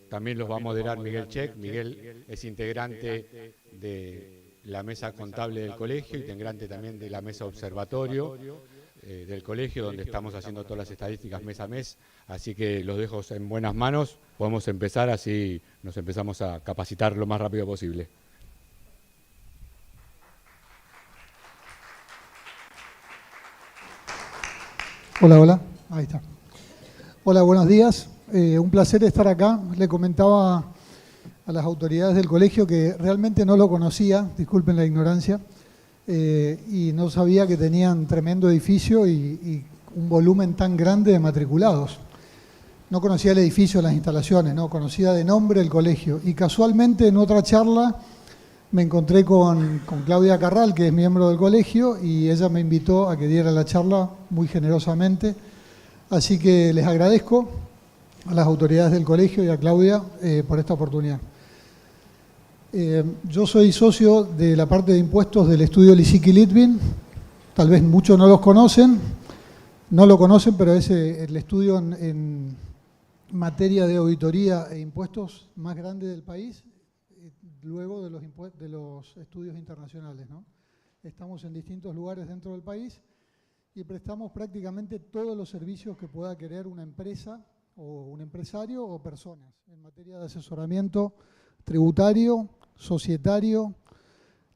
también los va a moderar Miguel Check. Miguel es integrante de la mesa contable del colegio, integrante también de la mesa observatorio del colegio, donde estamos haciendo todas las estadísticas mes a mes. Así que los dejo en buenas manos. Podemos empezar, así nos empezamos a capacitar lo más rápido posible. Hola, hola. Ahí está. Hola, buenos días. Un placer estar acá. Le comentaba a las autoridades del colegio que realmente no lo conocía, disculpen la ignorancia, y no sabía que tenían tremendo edificio y un volumen tan grande de matriculados. No conocía el edificio, las instalaciones, no conocía de nombre el colegio. Y casualmente en otra charla me encontré con Claudia Carral, que es miembro del colegio, y ella me invitó a que diera la charla muy generosamente. Así que les agradezco a las autoridades del colegio y a Claudia por esta oportunidad. Yo soy socio de la parte de impuestos del estudio Lissicky-Litvin. Tal vez muchos no lo conocen, pero es el estudio en materia de auditoría e impuestos más grande del país, luego de los estudios internacionales, ¿no? Estamos en distintos lugares dentro del país y prestamos prácticamente todos los servicios que pueda querer una empresa o un empresario o personas en materia de asesoramiento tributario, societario,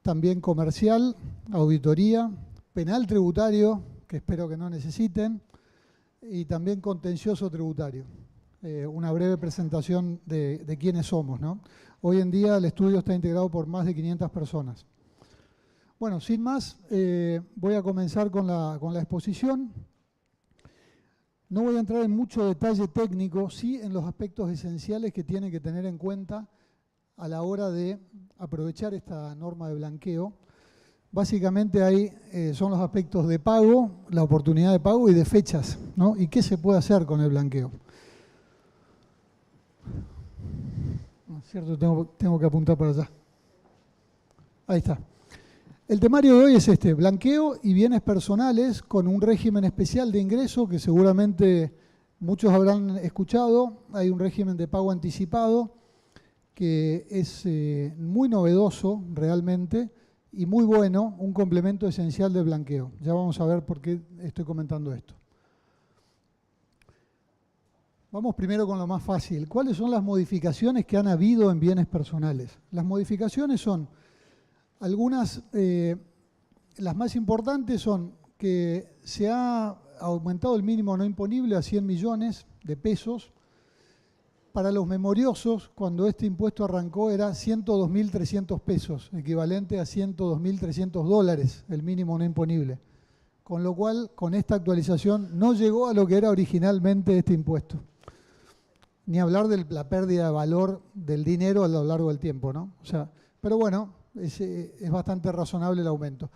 también comercial, auditoría, penal tributario, que espero que no necesiten, y también contencioso tributario. Una breve presentación de quiénes somos, ¿no? Hoy en día el estudio está integrado por más de 500 personas. Bueno, sin más, voy a comenzar con la exposición. No voy a entrar en mucho detalle técnico, sí en los aspectos esenciales que tienen que tener en cuenta a la hora de aprovechar esta norma de blanqueo. Básicamente son los aspectos de pago, la oportunidad de pago y de fechas, ¿no? Y qué se puede hacer con el blanqueo. Cierto, tengo que apuntar para allá. Ahí está. El temario de hoy es este: blanqueo y bienes personales con un régimen especial de ingreso que seguramente muchos habrán escuchado. Hay un régimen de pago anticipado que es muy novedoso realmente y muy bueno, un complemento esencial del blanqueo. Ya vamos a ver por qué estoy comentando esto. Vamos primero con lo más fácil. ¿Cuáles son las modificaciones que han habido en bienes personales? Las modificaciones son algunas, las más importantes son que se ha aumentado el mínimo no imponible a 100 millones de pesos. Para los memoriosos, cuando este impuesto arrancó era 102.300 pesos, equivalente a 102.300 dólares, el mínimo no imponible. Con lo cual, con esta actualización no llegó a lo que era originalmente este impuesto. Ni hablar de la pérdida de valor del dinero a lo largo del tiempo, ¿no? O sea, pero bueno, es bastante razonable el aumento.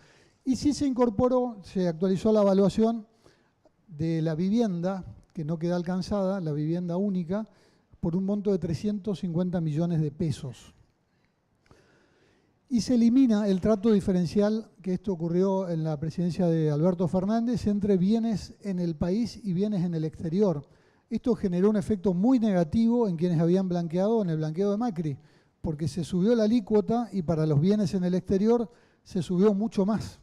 Y sí se incorporó, se actualizó la evaluación de la vivienda, que no queda alcanzada, la vivienda única, por un monto de 350 millones de pesos. Y se elimina el trato diferencial, que esto ocurrió en la presidencia de Alberto Fernández, entre bienes en el país y bienes en el exterior. Esto generó un efecto muy negativo en quienes habían blanqueado en el blanqueo de Macri, porque se subió la alícuota y para los bienes en el exterior se subió mucho más.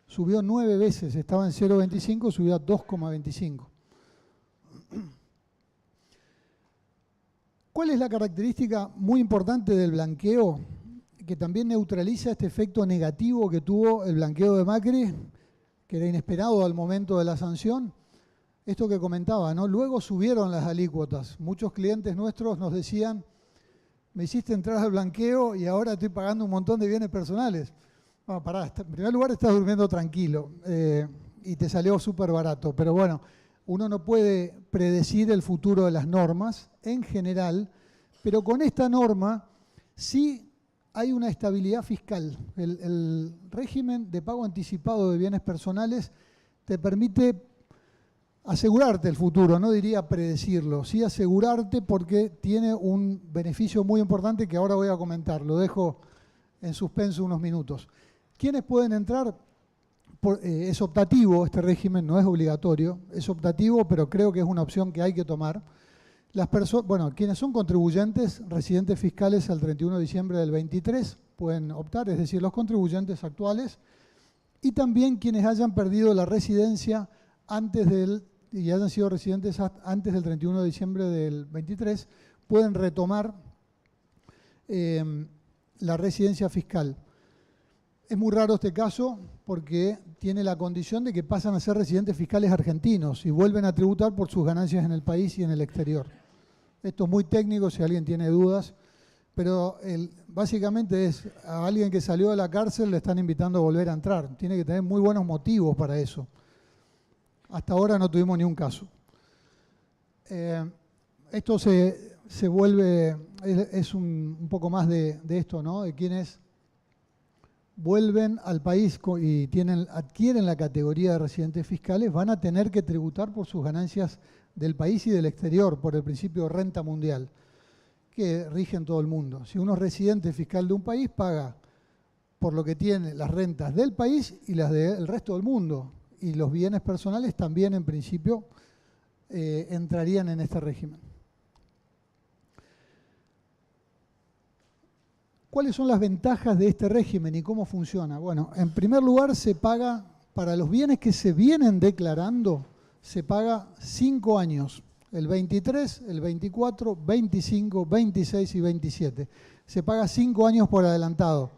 Subió 9 veces, estaba en 0,25, subió a 2,25. ¿Cuál es la característica muy importante del blanqueo? Que también neutraliza este efecto negativo que tuvo el blanqueo de Macri, que era inesperado al momento de la sanción. Esto que comentaba, ¿no? Luego subieron las alícuotas. Muchos clientes nuestros nos decían: me hiciste entrar al blanqueo y ahora estoy pagando un montón de bienes personales. Bueno, pará, en primer lugar estás durmiendo tranquilo y te salió súper barato. Pero bueno, uno no puede predecir el futuro de las normas en general, pero con esta norma sí hay una estabilidad fiscal. El régimen de pago anticipado de bienes personales te permite asegurarte el futuro, no diría predecirlo, sí asegurarte, porque tiene un beneficio muy importante que ahora voy a comentar. Lo dejo en suspenso unos minutos. ¿Quiénes pueden entrar? Es optativo este régimen, no es obligatorio, es optativo, pero creo que es una opción que hay que tomar. Quienes son contribuyentes, residentes fiscales al 31 de diciembre del 23 pueden optar, es decir, los contribuyentes actuales, y también quienes hayan perdido la residencia y hayan sido residentes antes del 31 de diciembre del 23, pueden retomar la residencia fiscal. Es muy raro este caso porque tiene la condición de que pasan a ser residentes fiscales argentinos y vuelven a tributar por sus ganancias en el país y en el exterior. Esto es muy técnico si alguien tiene dudas, pero básicamente es a alguien que salió de la cárcel le están invitando a volver a entrar. Tiene que tener muy buenos motivos para eso. Hasta ahora no tuvimos ni un caso. Esto se vuelve, es un poco más de esto, ¿no? De quienes vuelven al país y adquieren la categoría de residentes fiscales, van a tener que tributar por sus ganancias del país y del exterior, por el principio de renta mundial, que rige en todo el mundo. Si uno es residente fiscal de un país, paga por lo que tiene las rentas del país y las del resto del mundo. Y los bienes personales también, en principio, entrarían en este régimen. ¿Cuáles son las ventajas de este régimen y cómo funciona? Bueno, en primer lugar, se paga, para los bienes que se vienen declarando, se paga 5 años, el 23, el 24, 25, 26 y 27. Se paga 5 años por adelantado.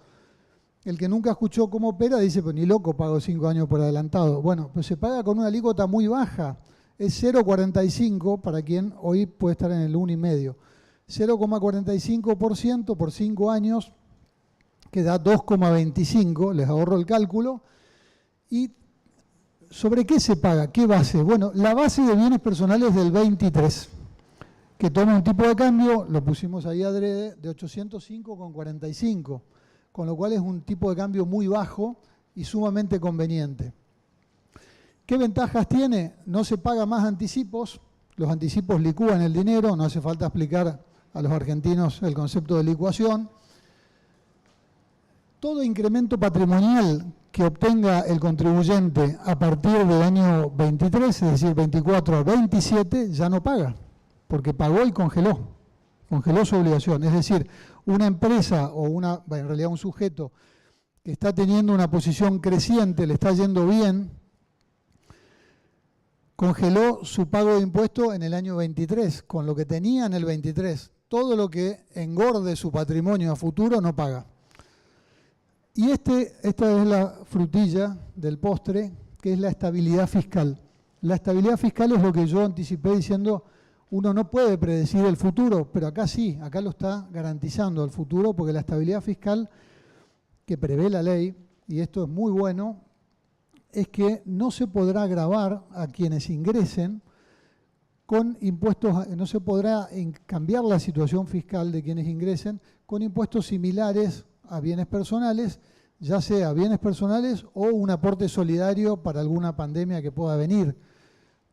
El que nunca escuchó cómo opera dice, pues ni loco pago 5 años por adelantado. Bueno, pues se paga con una alícuota muy baja, es 0,45 para quien hoy puede estar en el 1,5. 0,45% por 5 años, que da 2,25, les ahorro el cálculo. ¿Y sobre qué se paga? ¿Qué base? Bueno, la base de bienes personales del 23, que toma un tipo de cambio, lo pusimos ahí adrede, de 805,45, con lo cual es un tipo de cambio muy bajo y sumamente conveniente. ¿Qué ventajas tiene? No se paga más anticipos, los anticipos licúan el dinero, no hace falta explicar a los argentinos el concepto de licuación. Todo incremento patrimonial que obtenga el contribuyente a partir del año 23, es decir, 24 a 27, ya no paga, porque pagó y congeló su obligación. Es decir, una empresa o en realidad un sujeto que está teniendo una posición creciente, le está yendo bien, congeló su pago de impuesto en el año 23, con lo que tenía en el 23. Todo lo que engorde su patrimonio a futuro no paga. Y esta es la frutilla del postre, que es la estabilidad fiscal. La estabilidad fiscal es lo que yo anticipé diciendo, uno no puede predecir el futuro, pero acá sí, acá lo está garantizando el futuro, porque la estabilidad fiscal que prevé la ley, y esto es muy bueno, es que no se podrá gravar a quienes ingresen con impuestos, no se podrá cambiar la situación fiscal de quienes ingresen con impuestos similares a bienes personales, ya sea bienes personales o un aporte solidario para alguna pandemia que pueda venir,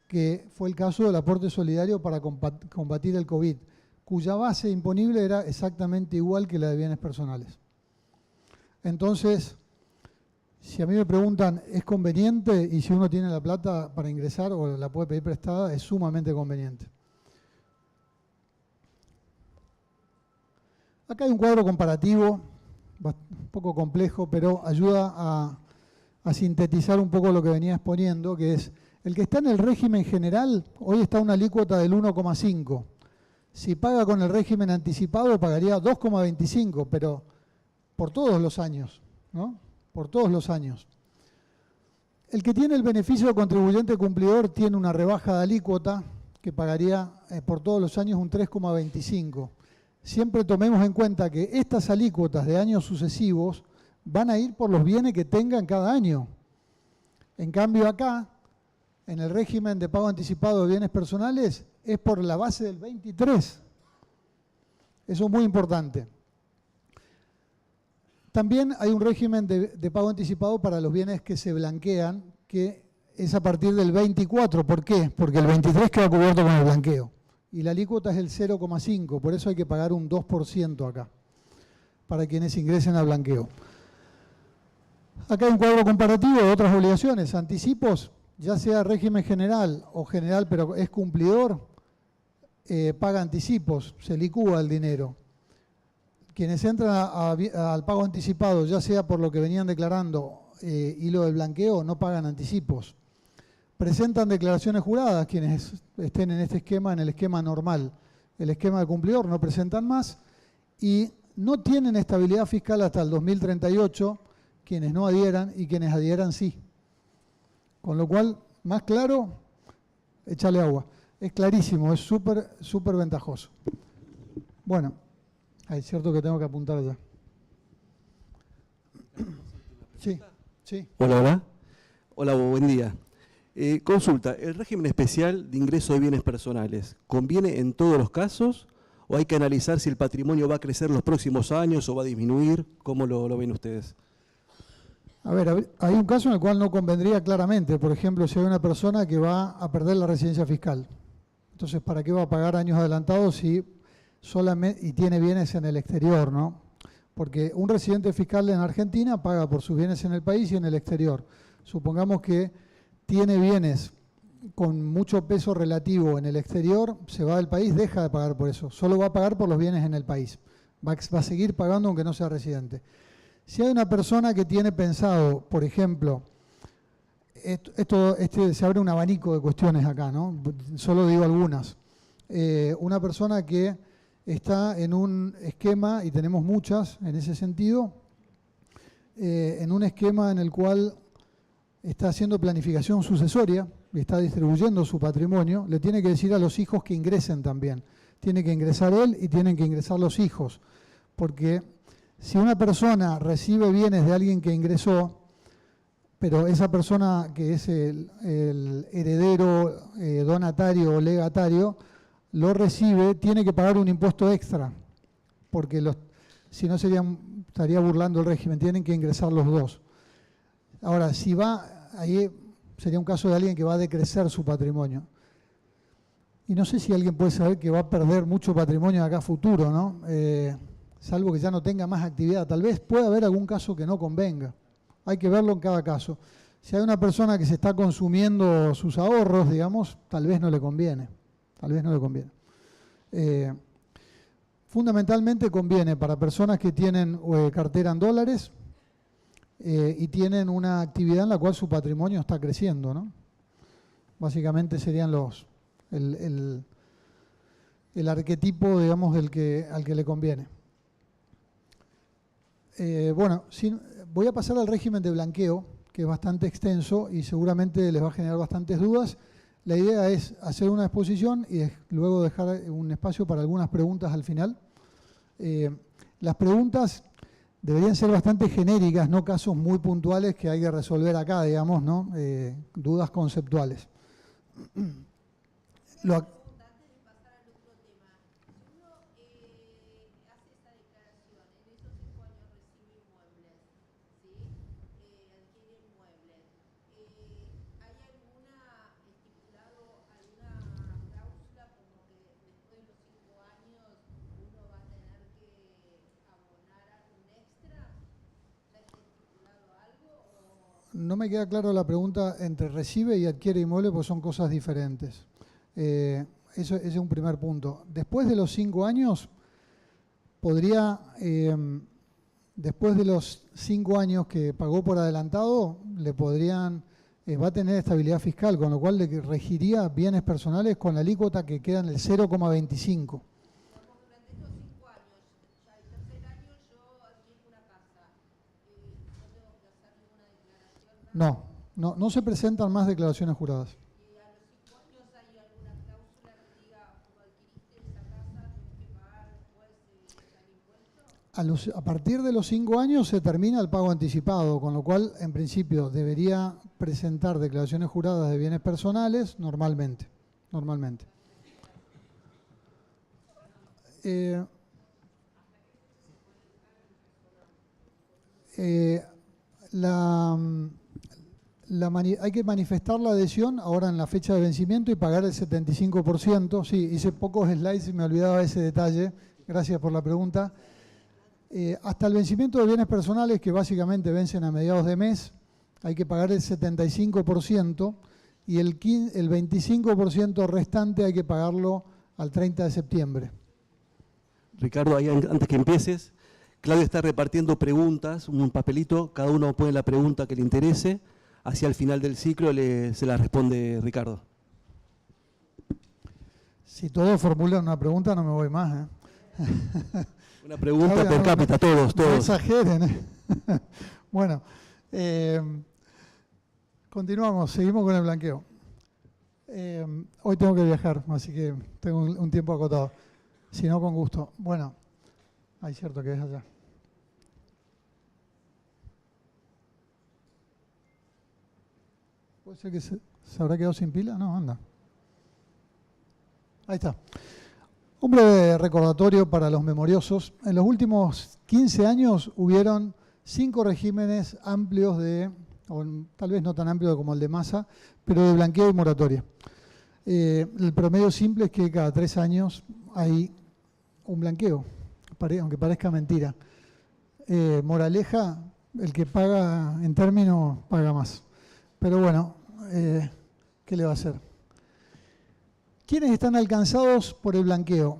que fue el caso del aporte solidario para combatir el COVID, cuya base imponible era exactamente igual que la de bienes personales. Entonces, si a mí me preguntan, ¿es conveniente? Y si uno tiene la plata para ingresar o la puede pedir prestada, es sumamente conveniente. Acá hay un cuadro comparativo, un poco complejo, pero ayuda a sintetizar un poco lo que venía exponiendo, que es, el que está en el régimen general, hoy está una alícuota del 1,5. Si paga con el régimen anticipado, pagaría 2,25, pero por todos los años, ¿no? Por todos los años. El que tiene el beneficio de contribuyente cumplidor tiene una rebaja de alícuota que pagaría por todos los años un 3,25. Siempre tomemos en cuenta que estas alícuotas de años sucesivos van a ir por los bienes que tengan cada año. En cambio acá, en el régimen de pago anticipado de bienes personales, es por la base del 23. Eso es muy importante. También hay un régimen de pago anticipado para los bienes que se blanquean, que es a partir del 24. ¿Por qué? Porque el 23 queda cubierto con el blanqueo. Y la alícuota es el 0,5, por eso hay que pagar un 2% acá, para quienes ingresen al blanqueo. Acá hay un cuadro comparativo de otras obligaciones. Anticipos, ya sea régimen general o general, pero es cumplidor, paga anticipos, se licúa el dinero. Quienes entran al pago anticipado, ya sea por lo que venían declarando y lo del blanqueo, no pagan anticipos. Presentan declaraciones juradas quienes estén en este esquema, en el esquema normal. El esquema de cumplidor no presentan más y no tienen estabilidad fiscal hasta el 2038 quienes no adhieran y quienes adhieran sí. Con lo cual, más claro, échale agua. Es clarísimo, es súper ventajoso. Bueno, es cierto que tengo que apuntar ya. Sí, sí. Hola. Hola, buen día. Consulta, ¿el régimen especial de ingreso de bienes personales conviene en todos los casos o hay que analizar si el patrimonio va a crecer los próximos años o va a disminuir? ¿Cómo lo ven ustedes? A ver, hay un caso en el cual no convendría claramente. Por ejemplo, si hay una persona que va a perder la residencia fiscal. Entonces, ¿para qué va a pagar años adelantados si solamente y tiene bienes en el exterior, ¿no? Porque un residente fiscal en Argentina paga por sus bienes en el país y en el exterior. Supongamos que tiene bienes con mucho peso relativo en el exterior, se va del país, deja de pagar por eso. Solo va a pagar por los bienes en el país. Va a seguir pagando aunque no sea residente. Si hay una persona que tiene pensado, por ejemplo, se abre un abanico de cuestiones acá, ¿no? Solo digo algunas. Una persona que está en un esquema, y tenemos muchas en ese sentido, en un esquema en el cual está haciendo planificación sucesoria y está distribuyendo su patrimonio, le tiene que decir a los hijos que ingresen también. Tiene que ingresar él y tienen que ingresar los hijos, porque si una persona recibe bienes de alguien que ingresó, pero esa persona que es el heredero, donatario o legatario, lo recibe, tiene que pagar un impuesto extra, porque si no estaría burlando el régimen, tienen que ingresar los dos. Ahora, si va, ahí sería un caso de alguien que va a decrecer su patrimonio. Y no sé si alguien puede saber que va a perder mucho patrimonio de acá a futuro, ¿no? Salvo que ya no tenga más actividad. Tal vez pueda haber algún caso que no convenga. Hay que verlo en cada caso. Si hay una persona que se está consumiendo sus ahorros, digamos, tal vez no le conviene. Tal vez no le conviene. Fundamentalmente conviene para personas que tienen cartera en dólares y tienen una actividad en la cual su patrimonio está creciendo, ¿no? Básicamente serían el arquetipo, digamos, al que le conviene. Bueno, voy a pasar al régimen de blanqueo, que es bastante extenso y seguramente les va a generar bastantes dudas. La idea es hacer una exposición y luego dejar un espacio para algunas preguntas al final. Las preguntas deberían ser bastante genéricas, no casos muy puntuales que hay que resolver acá, digamos, ¿no? Dudas conceptuales. No me queda claro la pregunta entre recibe y adquiere inmueble, porque son cosas diferentes. Ese es un primer punto. Después de los 5 años, después de los 5 años que pagó por adelantado, va a tener estabilidad fiscal, con lo cual le regiría bienes personales con la alícuota que queda en el 0,25. No se presentan más declaraciones juradas. ¿Y a los 5 años hay alguna cláusula que diga, como adquiriste esa casa, tienes que pagar después el impuesto? A partir de los 5 años se termina el pago anticipado, con lo cual, en principio, debería presentar declaraciones juradas de bienes personales normalmente. Hay que manifestar la adhesión ahora en la fecha de vencimiento y pagar el 75%. Sí, hice pocos slides y me olvidaba ese detalle. Gracias por la pregunta. Hasta el vencimiento de bienes personales, que básicamente vencen a mediados de mes, hay que pagar el 75% y el 25% restante hay que pagarlo al 30 de septiembre. Ricardo, ahí antes que empieces, Claudia está repartiendo preguntas, un papelito, cada uno pone la pregunta que le interese, hacia el final del ciclo se la responde Ricardo. Si todos formulan una pregunta no me voy más. Una pregunta Claudia, per cápita, todos. No exageren. Bueno, continuamos, seguimos con el blanqueo. Hoy tengo que viajar, así que tengo un tiempo acotado. Si no, con gusto. Bueno, hay cierto que es allá. ¿Puede ser que se habrá quedado sin pila? No, anda. Ahí está. Un breve recordatorio para los memoriosos. En los últimos 15 años hubieron 5 regímenes amplios o tal vez no tan amplios como el de Massa, pero de blanqueo y moratoria. El promedio simple es que cada 3 años hay un blanqueo, aunque parezca mentira. Moraleja, el que paga en términos paga más. Pero bueno, ¿qué le va a hacer? ¿Quiénes están alcanzados por el blanqueo?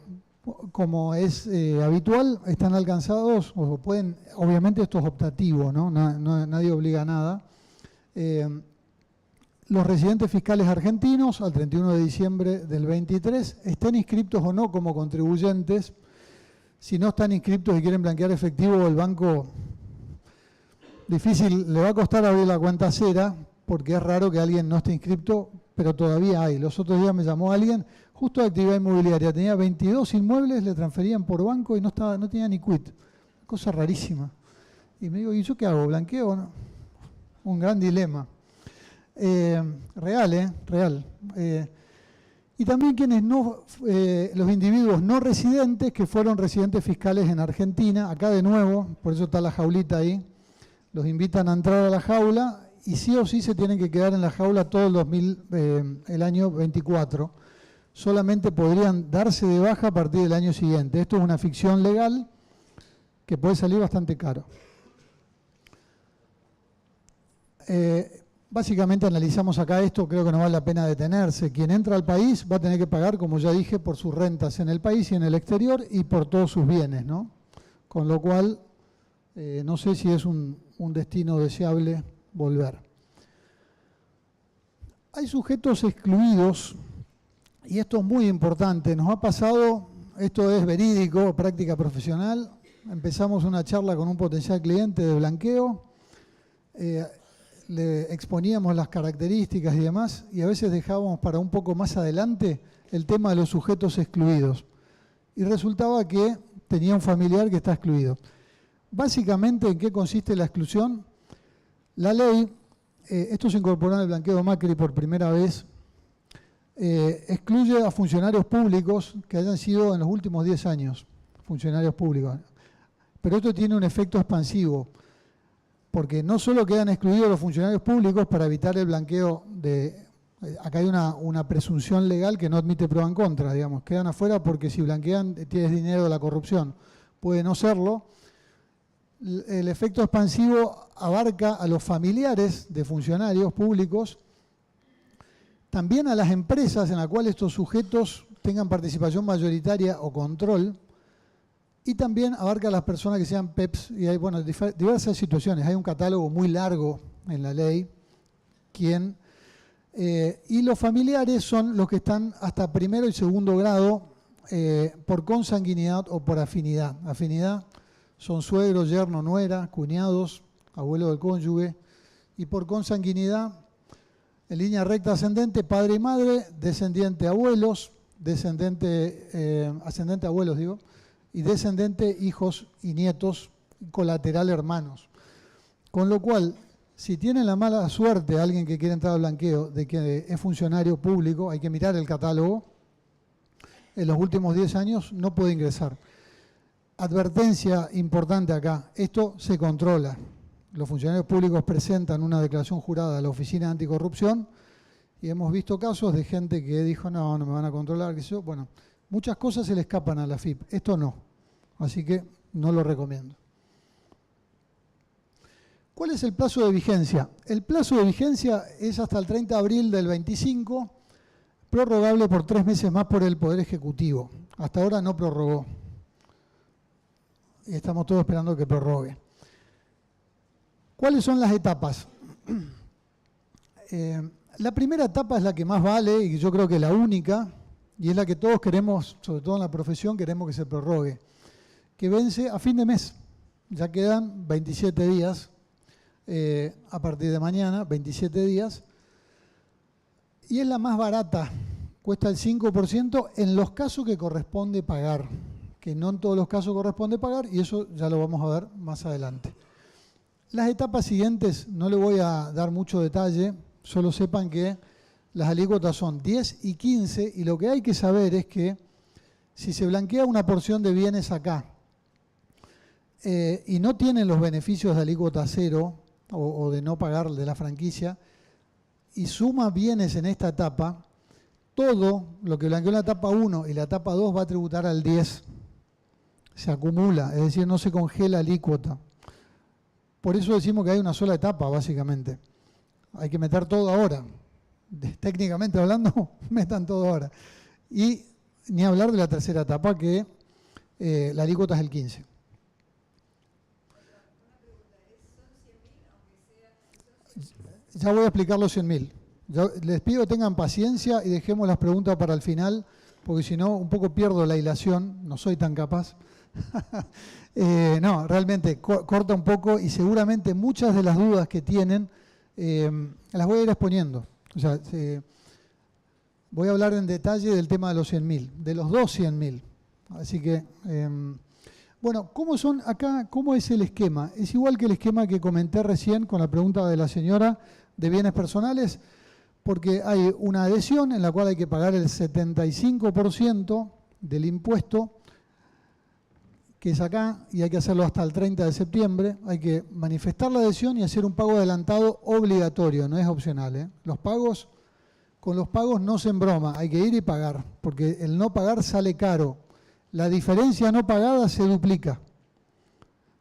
Como es habitual, están alcanzados, o pueden, obviamente esto es optativo, ¿no? Nadie obliga a nada. Los residentes fiscales argentinos al 31 de diciembre del 23, estén inscriptos o no como contribuyentes. Si no están inscriptos y quieren blanquear efectivo, el banco difícil, le va a costar abrir la cuenta cera, porque es raro que alguien no esté inscripto, pero todavía hay. Los otros días me llamó alguien, justo de actividad inmobiliaria, tenía 22 inmuebles, le transferían por banco y no tenía ni quit. Cosa rarísima. Y me digo, ¿y yo qué hago? ¿Blanqueo? ¿No? Un gran dilema. Real. Y también los individuos no residentes que fueron residentes fiscales en Argentina, acá de nuevo, por eso está la jaulita ahí, los invitan a entrar a la jaula y sí o sí se tienen que quedar en la jaula todo el año 24. Solamente podrían darse de baja a partir del año siguiente. Esto es una ficción legal que puede salir bastante caro. Básicamente analizamos acá esto, creo que no vale la pena detenerse. Quien entra al país va a tener que pagar, como ya dije, por sus rentas en el país y en el exterior y por todos sus bienes, ¿no? Con lo cual, no sé si es un destino deseable volver. Hay sujetos excluidos, y esto es muy importante. Nos ha pasado, esto es verídico, práctica profesional. Empezamos una charla con un potencial cliente de blanqueo. Le exponíamos las características y demás, y a veces dejábamos para un poco más adelante el tema de los sujetos excluidos. Y resultaba que tenía un familiar que está excluido. Básicamente, ¿en qué consiste la exclusión? La ley, esto se incorporó en el blanqueo de Macri por primera vez, excluye a funcionarios públicos que hayan sido en los últimos 10 años funcionarios públicos. Pero esto tiene un efecto expansivo, porque no solo quedan excluidos los funcionarios públicos para evitar el blanqueo acá hay una presunción legal que no admite prueba en contra, digamos, quedan afuera porque si blanquean tienes dinero de la corrupción, puede no serlo. El efecto expansivo abarca a los familiares de funcionarios públicos, también a las empresas en las cuales estos sujetos tengan participación mayoritaria o control, y también abarca a las personas que sean PEPs, y hay diversas situaciones. Hay un catálogo muy largo en la ley. Y los familiares son los que están hasta primero y segundo grado por consanguinidad o por afinidad. Afinidad son suegro, yerno, nuera, cuñados, abuelo del cónyuge. Y por consanguinidad, en línea recta ascendente, padre y madre, descendiente abuelos, ascendente abuelos digo, y descendente hijos y nietos, colateral hermanos. Con lo cual, si tienen la mala suerte alguien que quiere entrar al blanqueo de que es funcionario público, hay que mirar el catálogo, en los últimos 10 años no puede ingresar. Advertencia importante acá, esto se controla. Los funcionarios públicos presentan una declaración jurada a la Oficina Anticorrupción y hemos visto casos de gente que dijo, no me van a controlar, bueno, muchas cosas se le escapan a la AFIP, esto no, así que no lo recomiendo. ¿Cuál es el plazo de vigencia? El plazo de vigencia es hasta el 30 de abril del 25, prorrogable por 3 meses más por el Poder Ejecutivo. Hasta ahora no prorrogó. Y estamos todos esperando que prorrogue. ¿Cuáles son las etapas? La primera etapa es la que más vale y yo creo que es la única, y es la que todos queremos, sobre todo en la profesión, queremos que se prorrogue, que vence a fin de mes. Ya quedan 27 días, a partir de mañana, 27 días, y es la más barata, cuesta el 5% en los casos que corresponde pagar, que no en todos los casos corresponde pagar, y eso ya lo vamos a ver más adelante. Las etapas siguientes no le voy a dar mucho detalle, solo sepan que las alícuotas son 10 y 15, y lo que hay que saber es que si se blanquea una porción de bienes acá y no tienen los beneficios de alícuota cero o de no pagar de la franquicia y suma bienes en esta etapa, todo lo que blanqueó en la etapa 1 y la etapa 2 va a tributar al 10. Se acumula, es decir, no se congela alícuota. Por eso decimos que hay una sola etapa, básicamente. Hay que meter todo ahora. Técnicamente hablando, metan todo ahora. Y ni hablar de la tercera etapa, que la alícuota es el 15. Ya voy a explicar los 100.000. Les pido que tengan paciencia y dejemos las preguntas para el final, porque si no, un poco pierdo la hilación, no soy tan capaz. No, realmente corta un poco y seguramente muchas de las dudas que tienen las voy a ir exponiendo. O sea, voy a hablar en detalle del tema de los 100.000, de los dos 100.000. Así que, bueno, ¿cómo son acá? ¿Cómo es el esquema? Es igual que el esquema que comenté recién con la pregunta de la señora de bienes personales, porque hay una adhesión en la cual hay que pagar el 75% del impuesto, que es acá, y hay que hacerlo hasta el 30 de septiembre. Hay que manifestar la adhesión y hacer un pago adelantado obligatorio, no es opcional, ¿eh? Con los pagos no se embroma, hay que ir y pagar, porque el no pagar sale caro. La diferencia no pagada se duplica.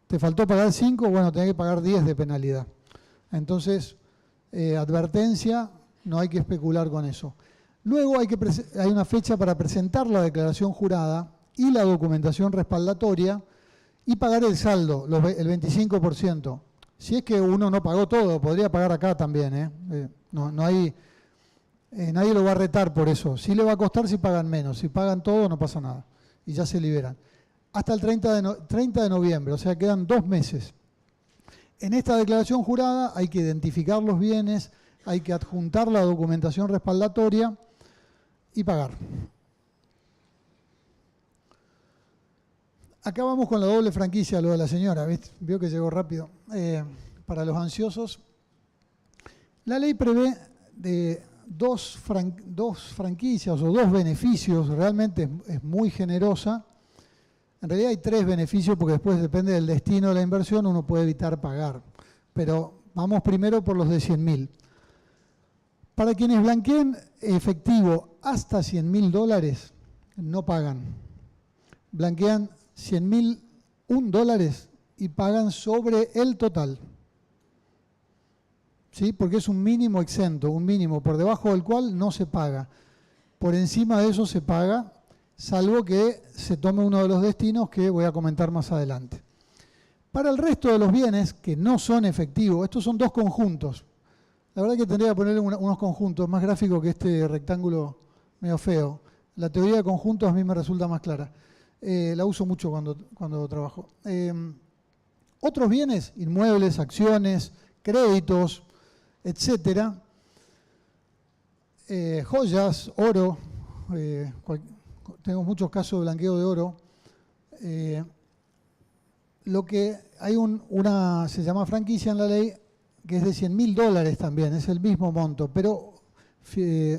Te faltó pagar 5, bueno, tenés que pagar 10 de penalidad. Entonces, advertencia, no hay que especular con eso. Luego hay una fecha para presentar la declaración jurada y la documentación respaldatoria y pagar el saldo, el 25%. Si es que uno no pagó todo, podría pagar acá también. No hay, nadie lo va a retar por eso. Sí le va a costar si pagan menos. Si pagan todo, no pasa nada. Y ya se liberan. Hasta el 30 de noviembre, o sea, quedan 2 meses. En esta declaración jurada hay que identificar los bienes, hay que adjuntar la documentación respaldatoria y pagar. Acá vamos con la doble franquicia, lo de la señora, ¿viste? Vio que llegó rápido. Para los ansiosos, la ley prevé de dos franquicias o 2 beneficios, realmente es muy generosa. En realidad hay 3 beneficios porque después depende del destino de la inversión, uno puede evitar pagar. Pero vamos primero por los de 100.000. Para quienes blanqueen efectivo hasta $100.000, no pagan. Blanquean $100.001 y pagan sobre el total. ¿Sí? Porque es un mínimo exento, un mínimo por debajo del cual no se paga. Por encima de eso se paga, salvo que se tome uno de los destinos que voy a comentar más adelante. Para el resto de los bienes que no son efectivos, estos son 2 conjuntos. La verdad que tendría que ponerle unos conjuntos más gráficos que este rectángulo medio feo. La teoría de conjuntos a mí me resulta más clara. La uso mucho cuando trabajo. Otros bienes, inmuebles, acciones, créditos, etcétera, joyas, oro, tengo muchos casos de blanqueo de oro. Lo que hay se llama franquicia en la ley, que es de $100.000 también, es el mismo monto, pero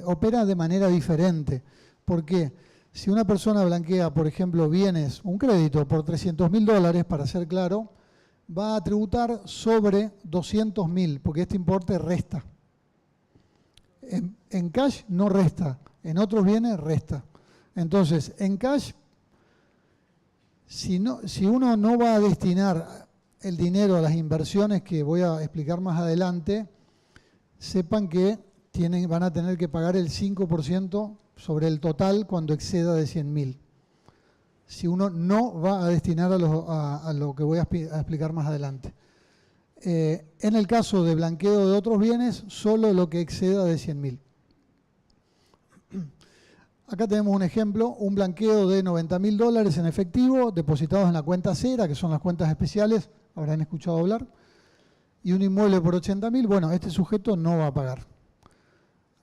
opera de manera diferente. ¿Por qué? Si una persona blanquea, por ejemplo, bienes, un crédito por $300.000, para ser claro, va a tributar sobre 200.000, porque este importe resta. En cash no resta, en otros bienes resta. Entonces, en cash, si uno no va a destinar el dinero a las inversiones que voy a explicar más adelante, sepan que van a tener que pagar el 5% sobre el total cuando exceda de 100.000. Si uno no va a destinar a lo que voy a explicar más adelante. En el caso de blanqueo de otros bienes, solo lo que exceda de 100.000. Acá tenemos un ejemplo, un blanqueo de $90.000 en efectivo depositados en la cuenta cera, que son las cuentas especiales, habrán escuchado hablar, y un inmueble por 80.000. Bueno, este sujeto no va a pagar.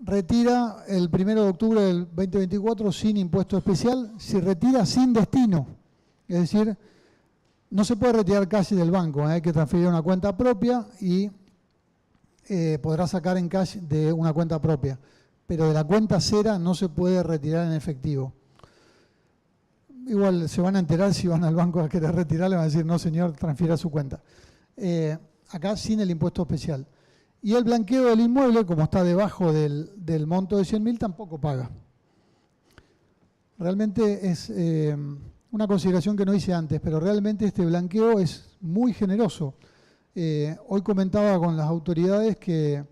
Retira el 1 de octubre del 2024 sin impuesto especial, si retira sin destino, es decir, no se puede retirar cash del banco, hay que transferir a una cuenta propia y podrá sacar en cash de una cuenta propia, pero de la cuenta cera no se puede retirar en efectivo. Igual se van a enterar si van al banco a querer retirar, le van a decir, no señor, transfiera a su cuenta. Acá sin el impuesto especial. Y el blanqueo del inmueble, como está debajo del monto de 100.000, tampoco paga. Realmente es una consideración que no hice antes, pero realmente este blanqueo es muy generoso. Hoy comentaba con las autoridades que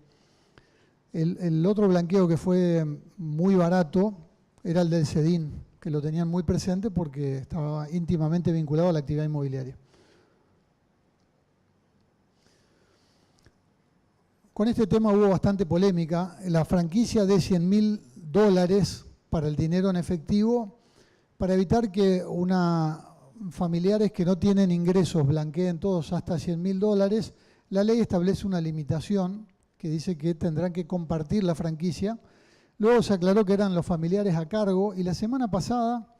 el otro blanqueo que fue muy barato era el del CEDIN, que lo tenían muy presente porque estaba íntimamente vinculado a la actividad inmobiliaria. Con este tema hubo bastante polémica. La franquicia de $100.000 para el dinero en efectivo, para evitar que familiares que no tienen ingresos blanqueen todos hasta $100.000, la ley establece una limitación que dice que tendrán que compartir la franquicia. Luego se aclaró que eran los familiares a cargo y la semana pasada,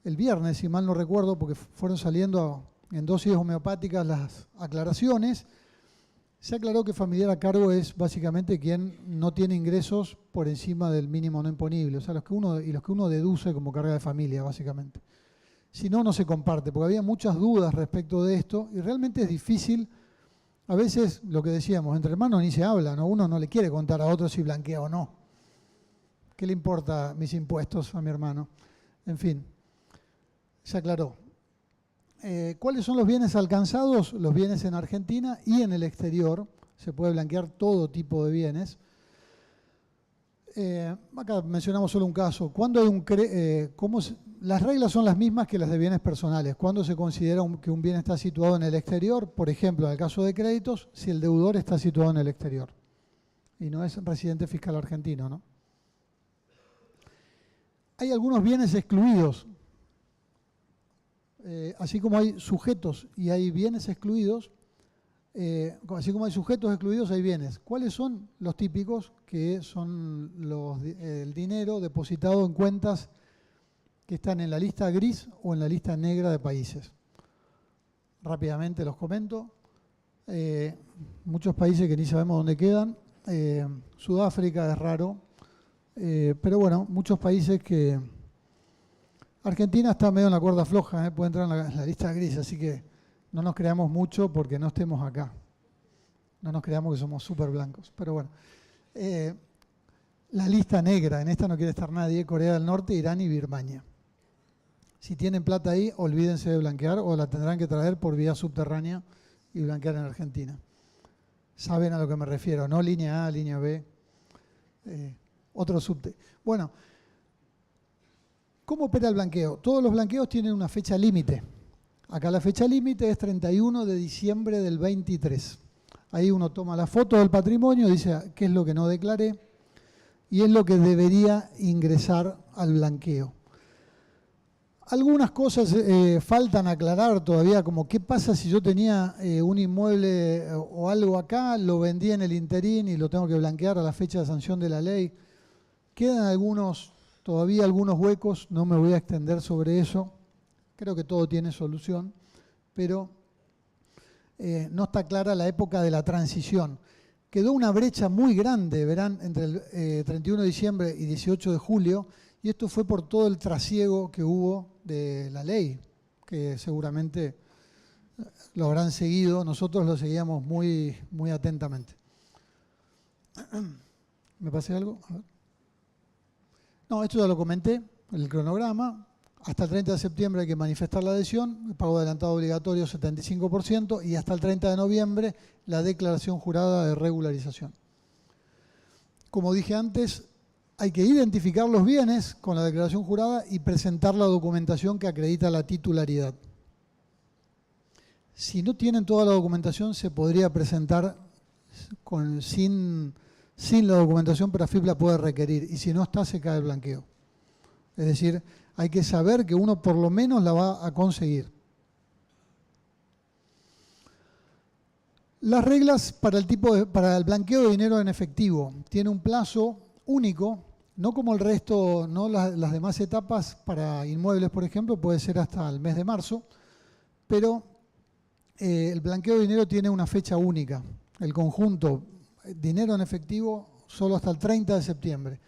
el viernes, si mal no recuerdo, porque fueron saliendo en dosis homeopáticas las aclaraciones, se aclaró que familiar a cargo es básicamente quien no tiene ingresos por encima del mínimo no imponible, o sea, los que uno deduce como carga de familia, básicamente. Si no, no se comparte, porque había muchas dudas respecto de esto y realmente es difícil. A veces, lo que decíamos, entre hermanos ni se habla, ¿no? Uno no le quiere contar a otro si blanquea o no. ¿Qué le importa mis impuestos a mi hermano? En fin, se aclaró. ¿Cuáles son los bienes alcanzados? Los bienes en Argentina y en el exterior. Se puede blanquear todo tipo de bienes. Acá mencionamos solo un caso. ¿Cuándo hay las reglas son las mismas que las de bienes personales. ¿Cuándo se considera que un bien está situado en el exterior? Por ejemplo, en el caso de créditos, si el deudor está situado en el exterior y no es residente fiscal argentino, ¿no? Hay algunos bienes excluidos. Así como hay sujetos y hay bienes excluidos, así como hay sujetos excluidos, hay bienes. ¿Cuáles son los típicos? Que son el dinero depositado en cuentas que están en la lista gris o en la lista negra de países. Rápidamente los comento. Muchos países que ni sabemos dónde quedan. Sudáfrica es raro. Pero bueno, muchos países que... Argentina está medio en la cuerda floja, puede entrar en la lista gris, así que no nos creamos mucho porque no estemos acá. No nos creamos que somos súper blancos. Pero bueno, la lista negra, en esta no quiere estar nadie, Corea del Norte, Irán y Birmania. Si tienen plata ahí, olvídense de blanquear o la tendrán que traer por vía subterránea y blanquear en Argentina. Saben a lo que me refiero, no línea A, línea B, otro subte. Bueno, ¿cómo opera el blanqueo? Todos los blanqueos tienen una fecha límite. Acá la fecha límite es 31 de diciembre del 23. Ahí uno toma la foto del patrimonio, dice qué es lo que no declaré y es lo que debería ingresar al blanqueo. Algunas cosas faltan aclarar todavía, como qué pasa si yo tenía un inmueble o algo acá, lo vendí en el interín y lo tengo que blanquear a la fecha de sanción de la ley. Quedan todavía algunos huecos, no me voy a extender sobre eso. Creo que todo tiene solución, pero no está clara la época de la transición. Quedó una brecha muy grande, verán, entre el 31 de diciembre y 18 de julio, y esto fue por todo el trasiego que hubo de la ley, que seguramente lo habrán seguido, nosotros lo seguíamos muy, muy atentamente. ¿Me pasé algo? A ver. No, esto ya lo comenté, el cronograma. Hasta el 30 de septiembre hay que manifestar la adhesión, el pago adelantado obligatorio 75% y hasta el 30 de noviembre la declaración jurada de regularización. Como dije antes, hay que identificar los bienes con la declaración jurada y presentar la documentación que acredita la titularidad. Si no tienen toda la documentación, se podría presentar sin la documentación, pero AFIP la puede requerir. Y si no está, se cae el blanqueo. Es decir, hay que saber que uno por lo menos la va a conseguir. Las reglas para el blanqueo de dinero en efectivo. Tiene un plazo único, no como el resto, no las demás etapas para inmuebles, por ejemplo, puede ser hasta el mes de marzo, pero el blanqueo de dinero tiene una fecha única. El conjunto dinero en efectivo solo hasta el 30 de septiembre.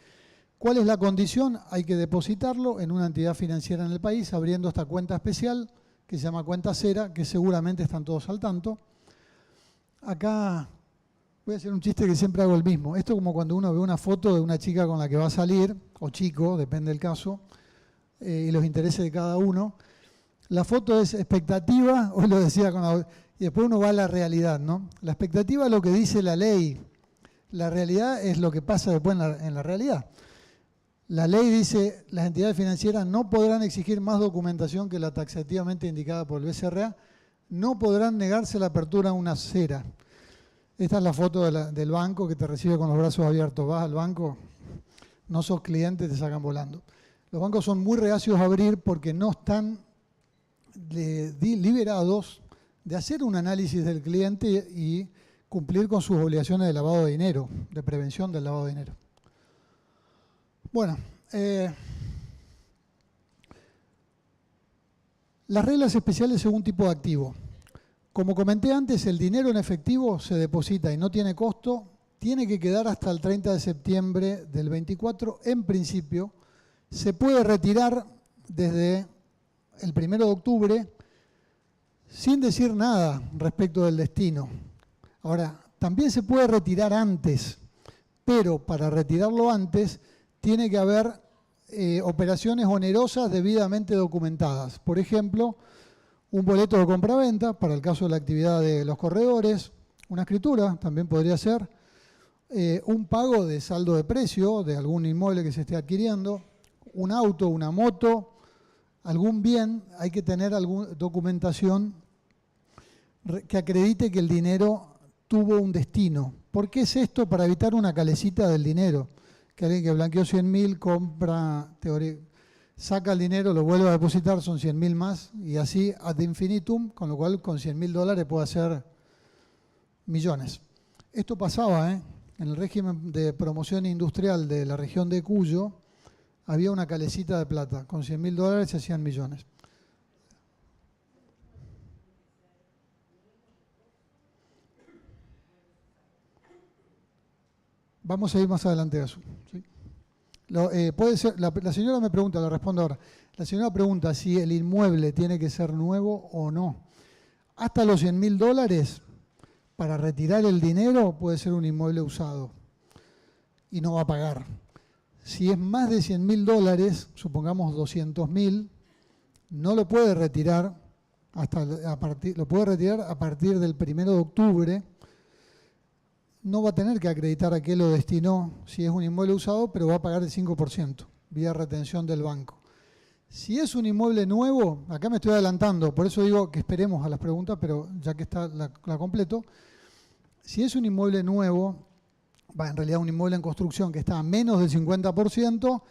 ¿Cuál es la condición? Hay que depositarlo en una entidad financiera en el país, abriendo esta cuenta especial que se llama cuenta cera, que seguramente están todos al tanto. Acá voy a hacer un chiste que siempre hago el mismo. Esto es como cuando uno ve una foto de una chica con la que va a salir, o chico, depende del caso, y los intereses de cada uno. La foto es expectativa, hoy lo decía y después uno va a la realidad, ¿no? La expectativa es lo que dice la ley. La realidad es lo que pasa después en la realidad. La ley dice, las entidades financieras no podrán exigir más documentación que la taxativamente indicada por el BCRA, no podrán negarse la apertura a una cera. Esta es la foto del banco que te recibe con los brazos abiertos. Vas al banco, no sos cliente, te sacan volando. Los bancos son muy reacios a abrir porque no están liberados de hacer un análisis del cliente y cumplir con sus obligaciones de lavado de dinero, de prevención del lavado de dinero. Bueno, las reglas especiales según tipo de activo. Como comenté antes, el dinero en efectivo se deposita y no tiene costo, tiene que quedar hasta el 30 de septiembre del 24. En principio, se puede retirar desde el 1 de octubre sin decir nada respecto del destino. Ahora, también se puede retirar antes, pero para retirarlo antes tiene que haber operaciones onerosas debidamente documentadas. Por ejemplo, un boleto de compraventa, para el caso de la actividad de los corredores, una escritura también podría ser, un pago de saldo de precio de algún inmueble que se esté adquiriendo, un auto, una moto, algún bien, hay que tener alguna documentación que acredite que el dinero tuvo un destino. ¿Por qué es esto? Para evitar una calecita del dinero. Que alguien que blanqueó 100.000 compra, saca el dinero, lo vuelve a depositar, son 100.000 más, y así ad infinitum, con lo cual con $100.000 puede hacer millones. Esto pasaba, en el régimen de promoción industrial de la región de Cuyo, había una calecita de plata, con $100.000 se hacían millones. Vamos a ir más adelante a eso. ¿Sí? Puede ser, la señora me pregunta, le respondo ahora. La señora pregunta si el inmueble tiene que ser nuevo o no. Hasta los $100.000 para retirar el dinero puede ser un inmueble usado y no va a pagar. Si es más de $100.000, supongamos 200.000, no lo puede retirar lo puede retirar a partir del 1 de octubre. No va a tener que acreditar a qué lo destinó si es un inmueble usado, pero va a pagar el 5% vía retención del banco. Si es un inmueble nuevo, acá me estoy adelantando, por eso digo que esperemos a las preguntas, pero ya que está la completo. Si es un inmueble nuevo, en realidad un inmueble en construcción que está a menos del 50%,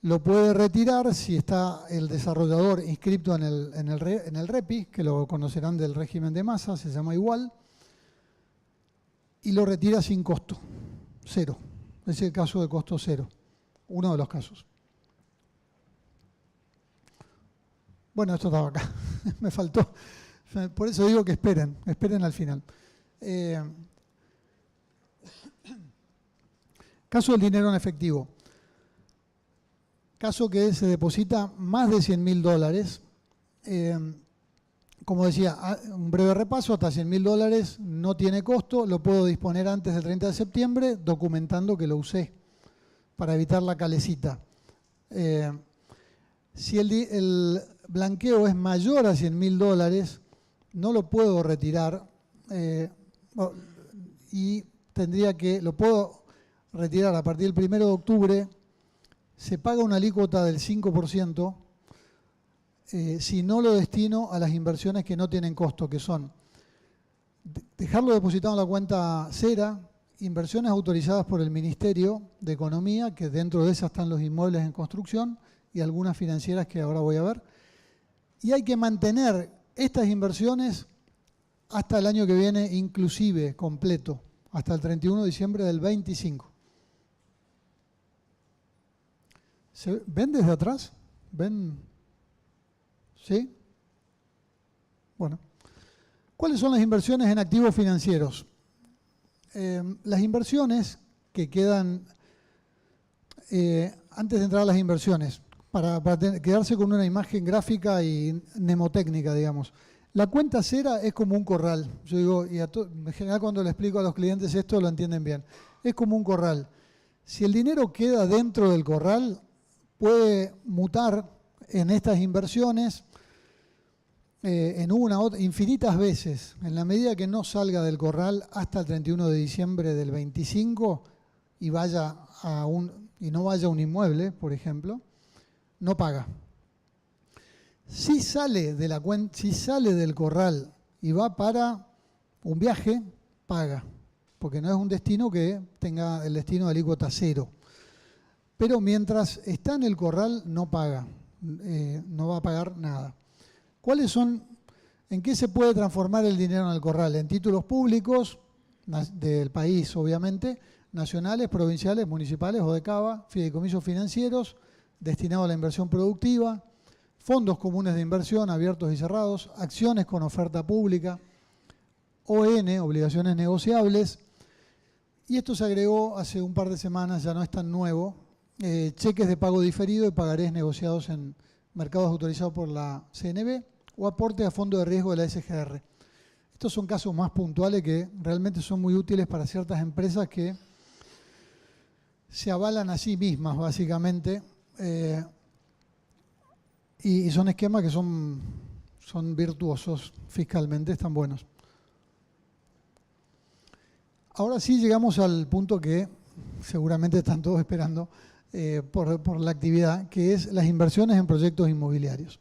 lo puede retirar si está el desarrollador inscrito en el REPI, que lo conocerán del régimen de masa, se llama igual, y lo retira sin costo, cero. Es el caso de costo cero, uno de los casos. Bueno, esto estaba acá, me faltó. Por eso digo que esperen al final. Caso del dinero en efectivo. Caso que se deposita más de $100.000. Como decía, un breve repaso, hasta $100.000 no tiene costo, lo puedo disponer antes del 30 de septiembre documentando que lo usé para evitar la calecita. Si el blanqueo es mayor a $100.000, no lo puedo retirar y lo puedo retirar a partir del 1 de octubre se paga una alícuota del 5% si no lo destino a las inversiones que no tienen costo, que son dejarlo depositado en la cuenta cera, inversiones autorizadas por el Ministerio de Economía, que dentro de esas están los inmuebles en construcción y algunas financieras que ahora voy a ver. Y hay que mantener estas inversiones hasta el año que viene, inclusive completo, hasta el 31 de diciembre del 25. ¿Ven desde atrás? ¿Ven? ¿Sí? Bueno. ¿Cuáles son las inversiones en activos financieros? Las inversiones que quedan, antes de entrar a las inversiones, para quedarse con una imagen gráfica y mnemotécnica, digamos. La cuenta cera es como un corral. Yo digo, y en general cuando le explico a los clientes esto lo entienden bien. Es como un corral. Si el dinero queda dentro del corral, puede mutar en estas inversiones en una otra, infinitas veces. En la medida que no salga del corral hasta el 31 de diciembre del 25 y no vaya a un inmueble, por ejemplo, no paga. Si sale del corral y va para un viaje, paga, porque no es un destino que tenga el destino de alícuota cero. Pero mientras está en el corral, no paga, no va a pagar nada. ¿Cuáles son, en qué se puede transformar el dinero en el corral? En títulos públicos del país, obviamente, nacionales, provinciales, municipales o de cava, fideicomisos financieros, destinados a la inversión productiva, fondos comunes de inversión abiertos y cerrados, acciones con oferta pública, ON, obligaciones negociables, y esto se agregó hace un par de semanas, ya no es tan nuevo, cheques de pago diferido y pagarés negociados en mercados autorizados por la CNB o aportes a fondo de riesgo de la SGR. Estos son casos más puntuales que realmente son muy útiles para ciertas empresas que se avalan a sí mismas, básicamente, y son esquemas que son virtuosos fiscalmente, están buenos. Ahora sí llegamos al punto que seguramente están todos esperando por la actividad, que es las inversiones en proyectos inmobiliarios.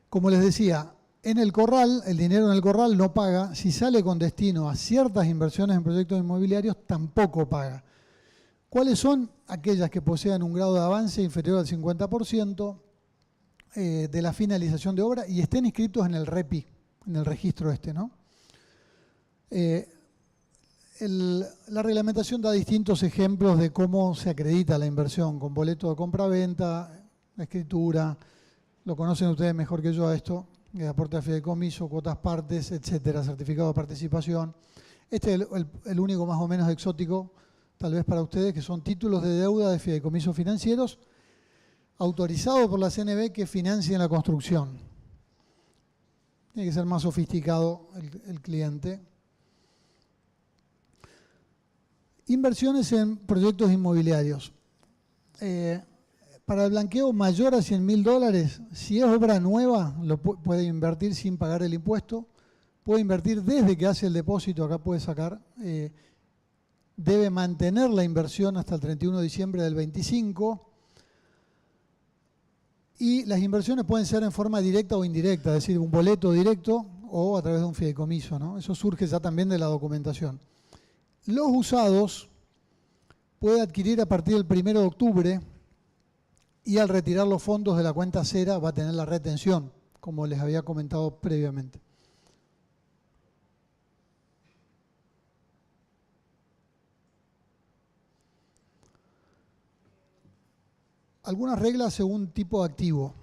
Como les decía, en el corral, el dinero en el corral no paga. Si sale con destino a ciertas inversiones en proyectos inmobiliarios, tampoco paga. ¿Cuáles son? Aquellas que posean un grado de avance inferior al 50% de la finalización de obra y estén inscritos en el REPI, en el registro ¿no? La reglamentación da distintos ejemplos de cómo se acredita la inversión, con boleto de compra-venta, escritura, lo conocen ustedes mejor que yo a esto, aporte a fideicomiso, cuotas partes, etcétera, certificado de participación. Este es el único más o menos exótico, tal vez para ustedes, que son títulos de deuda de fideicomisos financieros autorizados por la CNB que financien la construcción. Tiene que ser más sofisticado el cliente. Inversiones en proyectos inmobiliarios. Para el blanqueo mayor a $100.000, si es obra nueva, lo puede invertir sin pagar el impuesto. Puede invertir desde que hace el depósito, acá puede sacar. Debe mantener la inversión hasta el 31 de diciembre del 25. Y las inversiones pueden ser en forma directa o indirecta, es decir, un boleto directo o a través de un fideicomiso, ¿no? Eso surge ya también de la documentación. Los usados puede adquirir a partir del 1 de octubre y al retirar los fondos de la cuenta cera va a tener la retención, como les había comentado previamente. Algunas reglas según tipo de activo.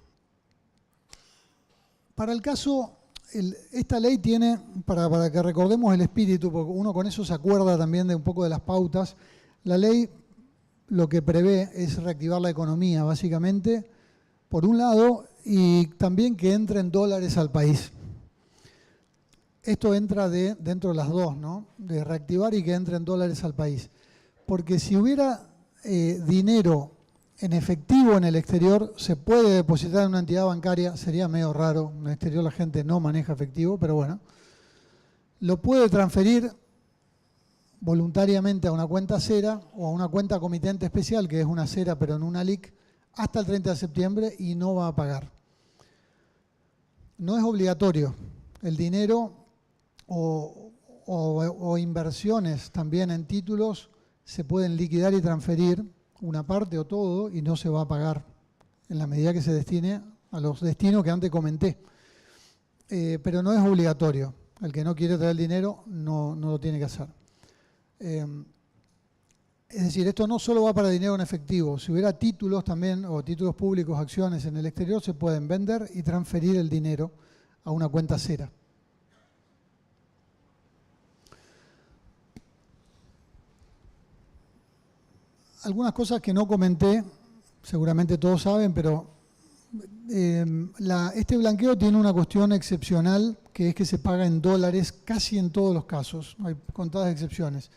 Para el caso, esta ley tiene, para que recordemos el espíritu, porque uno con eso se acuerda también de un poco de las pautas, la ley lo que prevé es reactivar la economía, básicamente, por un lado, y también que entren dólares al país. Esto entra dentro de las dos, ¿no? De reactivar y que entren dólares al país. Porque si hubiera dinero en efectivo en el exterior, se puede depositar en una entidad bancaria, sería medio raro, en el exterior la gente no maneja efectivo, pero bueno, lo puede transferir voluntariamente a una cuenta cera o a una cuenta comitente especial, que es una cera pero en una LIC, hasta el 30 de septiembre y no va a pagar. No es obligatorio. El dinero o inversiones también en títulos se pueden liquidar y transferir una parte o todo y no se va a pagar en la medida que se destine a los destinos que antes comenté. Pero no es obligatorio. El que no quiere traer el dinero no lo tiene que hacer. Es decir, esto no solo va para dinero en efectivo. Si hubiera títulos también, o títulos públicos, acciones en el exterior, se pueden vender y transferir el dinero a una cuenta cera. Algunas cosas que no comenté, seguramente todos saben, pero este blanqueo tiene una cuestión excepcional, que es que se paga en dólares casi en todos los casos, hay contadas excepciones.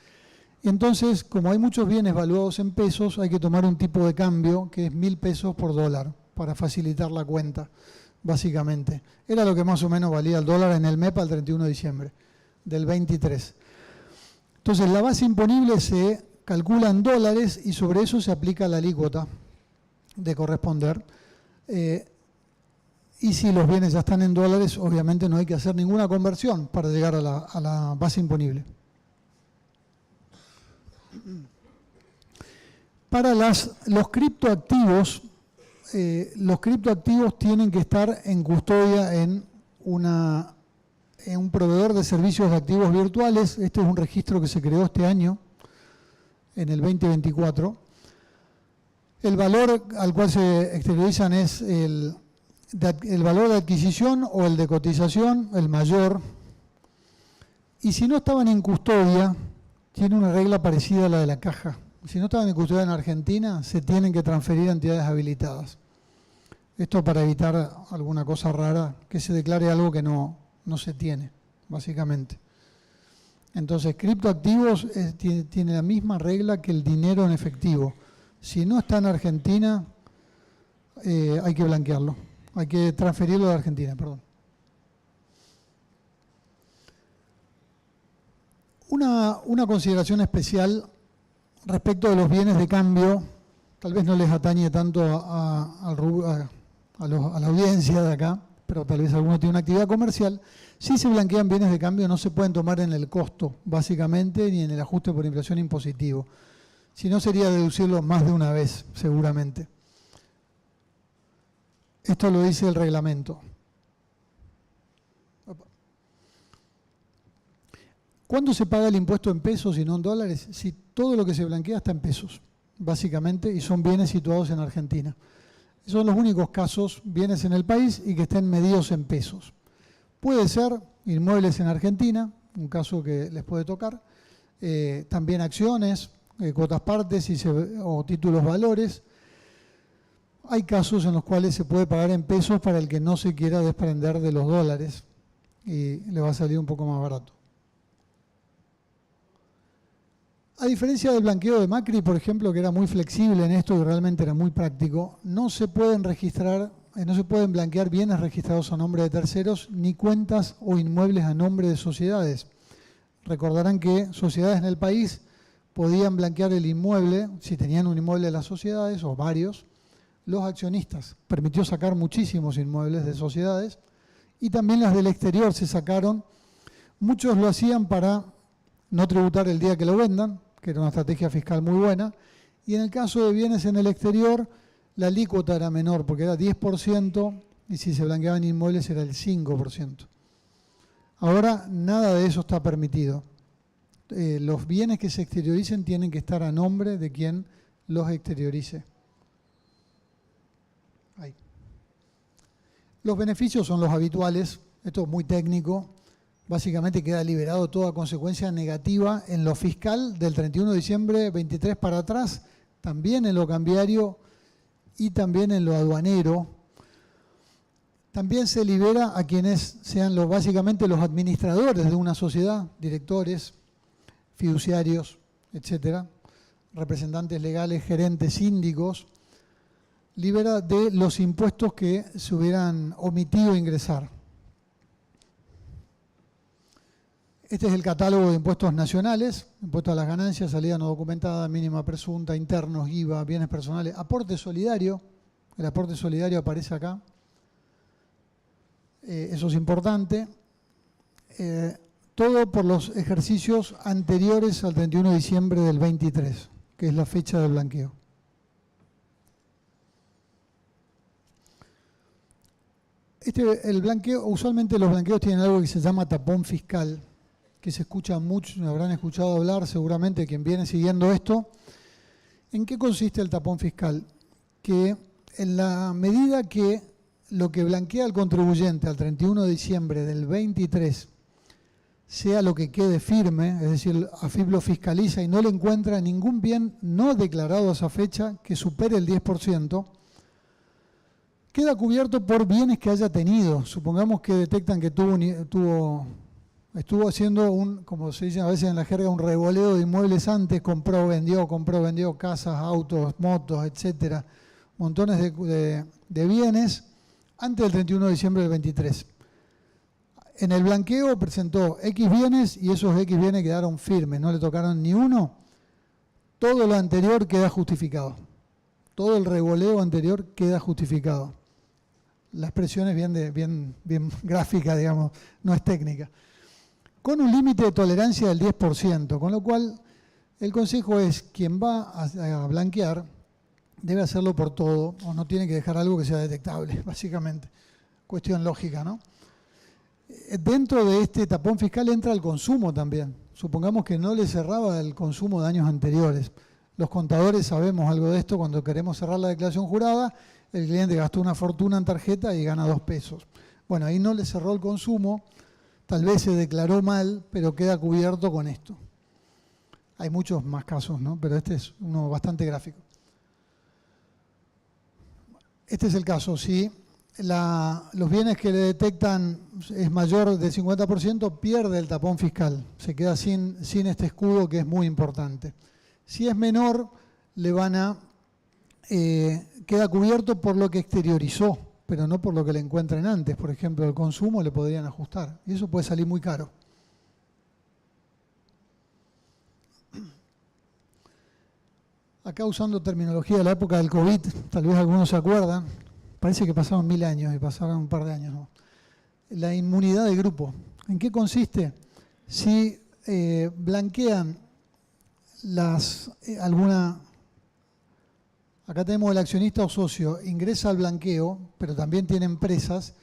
Y entonces, como hay muchos bienes valuados en pesos, hay que tomar un tipo de cambio que es 1.000 pesos por dólar para facilitar la cuenta, básicamente. Era lo que más o menos valía el dólar en el MEP al 31 de diciembre del 23. Entonces, la base imponible se calcula en dólares y sobre eso se aplica la alícuota de corresponder. Y si los bienes ya están en dólares, obviamente no hay que hacer ninguna conversión para llegar a la base imponible. Para los criptoactivos, tienen que estar en custodia en un proveedor de servicios de activos virtuales. Este es un registro que se creó este año, en el 2024. El valor al cual se exteriorizan es el valor de adquisición o el de cotización, el mayor. Y si no estaban en custodia, tiene una regla parecida a la de la caja. Si no estaban en custodia en Argentina, se tienen que transferir a entidades habilitadas. Esto para evitar alguna cosa rara, que se declare algo que no se tiene, básicamente. Entonces, criptoactivos tiene la misma regla que el dinero en efectivo. Si no está en Argentina, hay que blanquearlo. Hay que transferirlo de Argentina, perdón. Una consideración especial respecto de los bienes de cambio, tal vez no les atañe tanto a la audiencia de acá, pero tal vez alguno tiene una actividad comercial. Si se blanquean bienes de cambio, no se pueden tomar en el costo, básicamente, ni en el ajuste por inflación impositivo. Si no, sería deducirlo más de una vez, seguramente. Esto lo dice el reglamento. ¿Cuándo se paga el impuesto en pesos y no en dólares? Si todo lo que se blanquea está en pesos, básicamente, y son bienes situados en Argentina. Son los únicos casos, bienes en el país y que estén medidos en pesos. Puede ser inmuebles en Argentina, un caso que les puede tocar, también acciones, cuotas partes o títulos valores. Hay casos en los cuales se puede pagar en pesos para el que no se quiera desprender de los dólares y le va a salir un poco más barato. A diferencia del blanqueo de Macri, por ejemplo, que era muy flexible en esto y realmente era muy práctico, no se pueden blanquear bienes registrados a nombre de terceros ni cuentas o inmuebles a nombre de sociedades. Recordarán que sociedades en el país podían blanquear el inmueble, si tenían un inmueble de las sociedades o varios, los accionistas. Permitió sacar muchísimos inmuebles de sociedades y también las del exterior se sacaron. Muchos lo hacían para no tributar el día que lo vendan, que era una estrategia fiscal muy buena, y en el caso de bienes en el exterior, la alícuota era menor, porque era 10%, y si se blanqueaban inmuebles era el 5%. Ahora nada de eso está permitido. Los bienes que se exterioricen tienen que estar a nombre de quien los exteriorice. Ahí. Los beneficios son los habituales, esto es muy técnico. Básicamente queda liberado toda consecuencia negativa en lo fiscal del 31 de diciembre 23 para atrás, también en lo cambiario y también en lo aduanero. También se libera a quienes sean básicamente los administradores de una sociedad, directores, fiduciarios, etcétera, representantes legales, gerentes, síndicos. Libera de los impuestos que se hubieran omitido ingresar. Este es el catálogo de impuestos nacionales, impuestos a las ganancias, salida no documentada, mínima presunta, internos, IVA, bienes personales, aporte solidario. El aporte solidario aparece acá. Eso es importante. Todo por los ejercicios anteriores al 31 de diciembre del 23, que es la fecha del blanqueo. El blanqueo, usualmente los blanqueos tienen algo que se llama tapón fiscal, que se escucha mucho, habrán escuchado hablar seguramente quien viene siguiendo esto. ¿En qué consiste el tapón fiscal? Que en la medida que lo que blanquea el contribuyente al 31 de diciembre del 23 sea lo que quede firme, es decir, AFIP lo fiscaliza y no le encuentra ningún bien no declarado a esa fecha que supere el 10%, queda cubierto por bienes que haya tenido. Supongamos que detectan que estuvo haciendo como se dice a veces en la jerga, un revoleo de inmuebles antes, compró, vendió casas, autos, motos, etcétera, montones de bienes antes del 31 de diciembre del 23. En el blanqueo presentó X bienes y esos X bienes quedaron firmes, no le tocaron ni uno. Todo lo anterior queda justificado. Todo el revoleo anterior queda justificado. La expresión es bien gráfica, digamos, no es técnica. Con un límite de tolerancia del 10%, con lo cual el consejo es, quien va a blanquear debe hacerlo por todo, o no tiene que dejar algo que sea detectable, básicamente. Cuestión lógica, ¿no? Dentro de este tapón fiscal entra el consumo también. Supongamos que no le cerraba el consumo de años anteriores. Los contadores sabemos algo de esto. Cuando queremos cerrar la declaración jurada, el cliente gastó una fortuna en tarjeta y gana 2 pesos. Bueno, ahí no le cerró el consumo, tal vez se declaró mal, pero queda cubierto con esto. Hay muchos más casos, ¿no? Pero este es uno bastante gráfico. Este es el caso, sí. Los bienes que le detectan es mayor del 50%, pierde el tapón fiscal. Se queda sin este escudo que es muy importante. Si es menor, queda cubierto por lo que exteriorizó, pero no por lo que le encuentren antes. Por ejemplo, el consumo le podrían ajustar y eso puede salir muy caro. Acá usando terminología de la época del COVID, tal vez algunos se acuerdan, parece que pasaron 1000 años y pasaron un par de años, ¿no? La inmunidad de grupo. ¿En qué consiste? Si blanquean acá tenemos el accionista o socio, ingresa al blanqueo, pero también tiene empresas,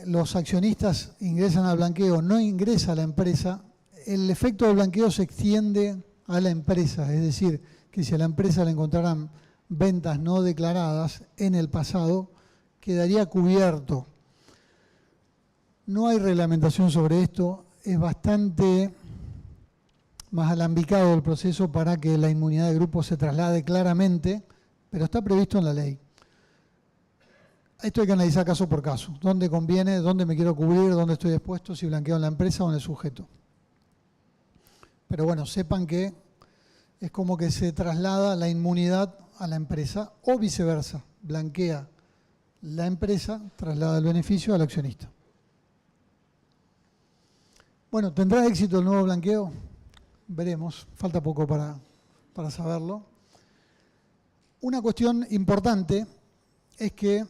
los accionistas ingresan al blanqueo, no ingresa a la empresa, el efecto del blanqueo se extiende a la empresa, es decir, que si a la empresa le encontraran ventas no declaradas en el pasado, quedaría cubierto. No hay reglamentación sobre esto, es bastante más alambicado el proceso para que la inmunidad de grupo se traslade claramente, pero está previsto en la ley. Esto hay que analizar caso por caso, dónde conviene, dónde me quiero cubrir, dónde estoy expuesto, si blanqueo en la empresa o en el sujeto. Pero bueno, sepan que es como que se traslada la inmunidad a la empresa o viceversa, blanquea la empresa, traslada el beneficio al accionista. Bueno, ¿tendrá éxito el nuevo blanqueo? Veremos, falta poco para saberlo. Una cuestión importante es que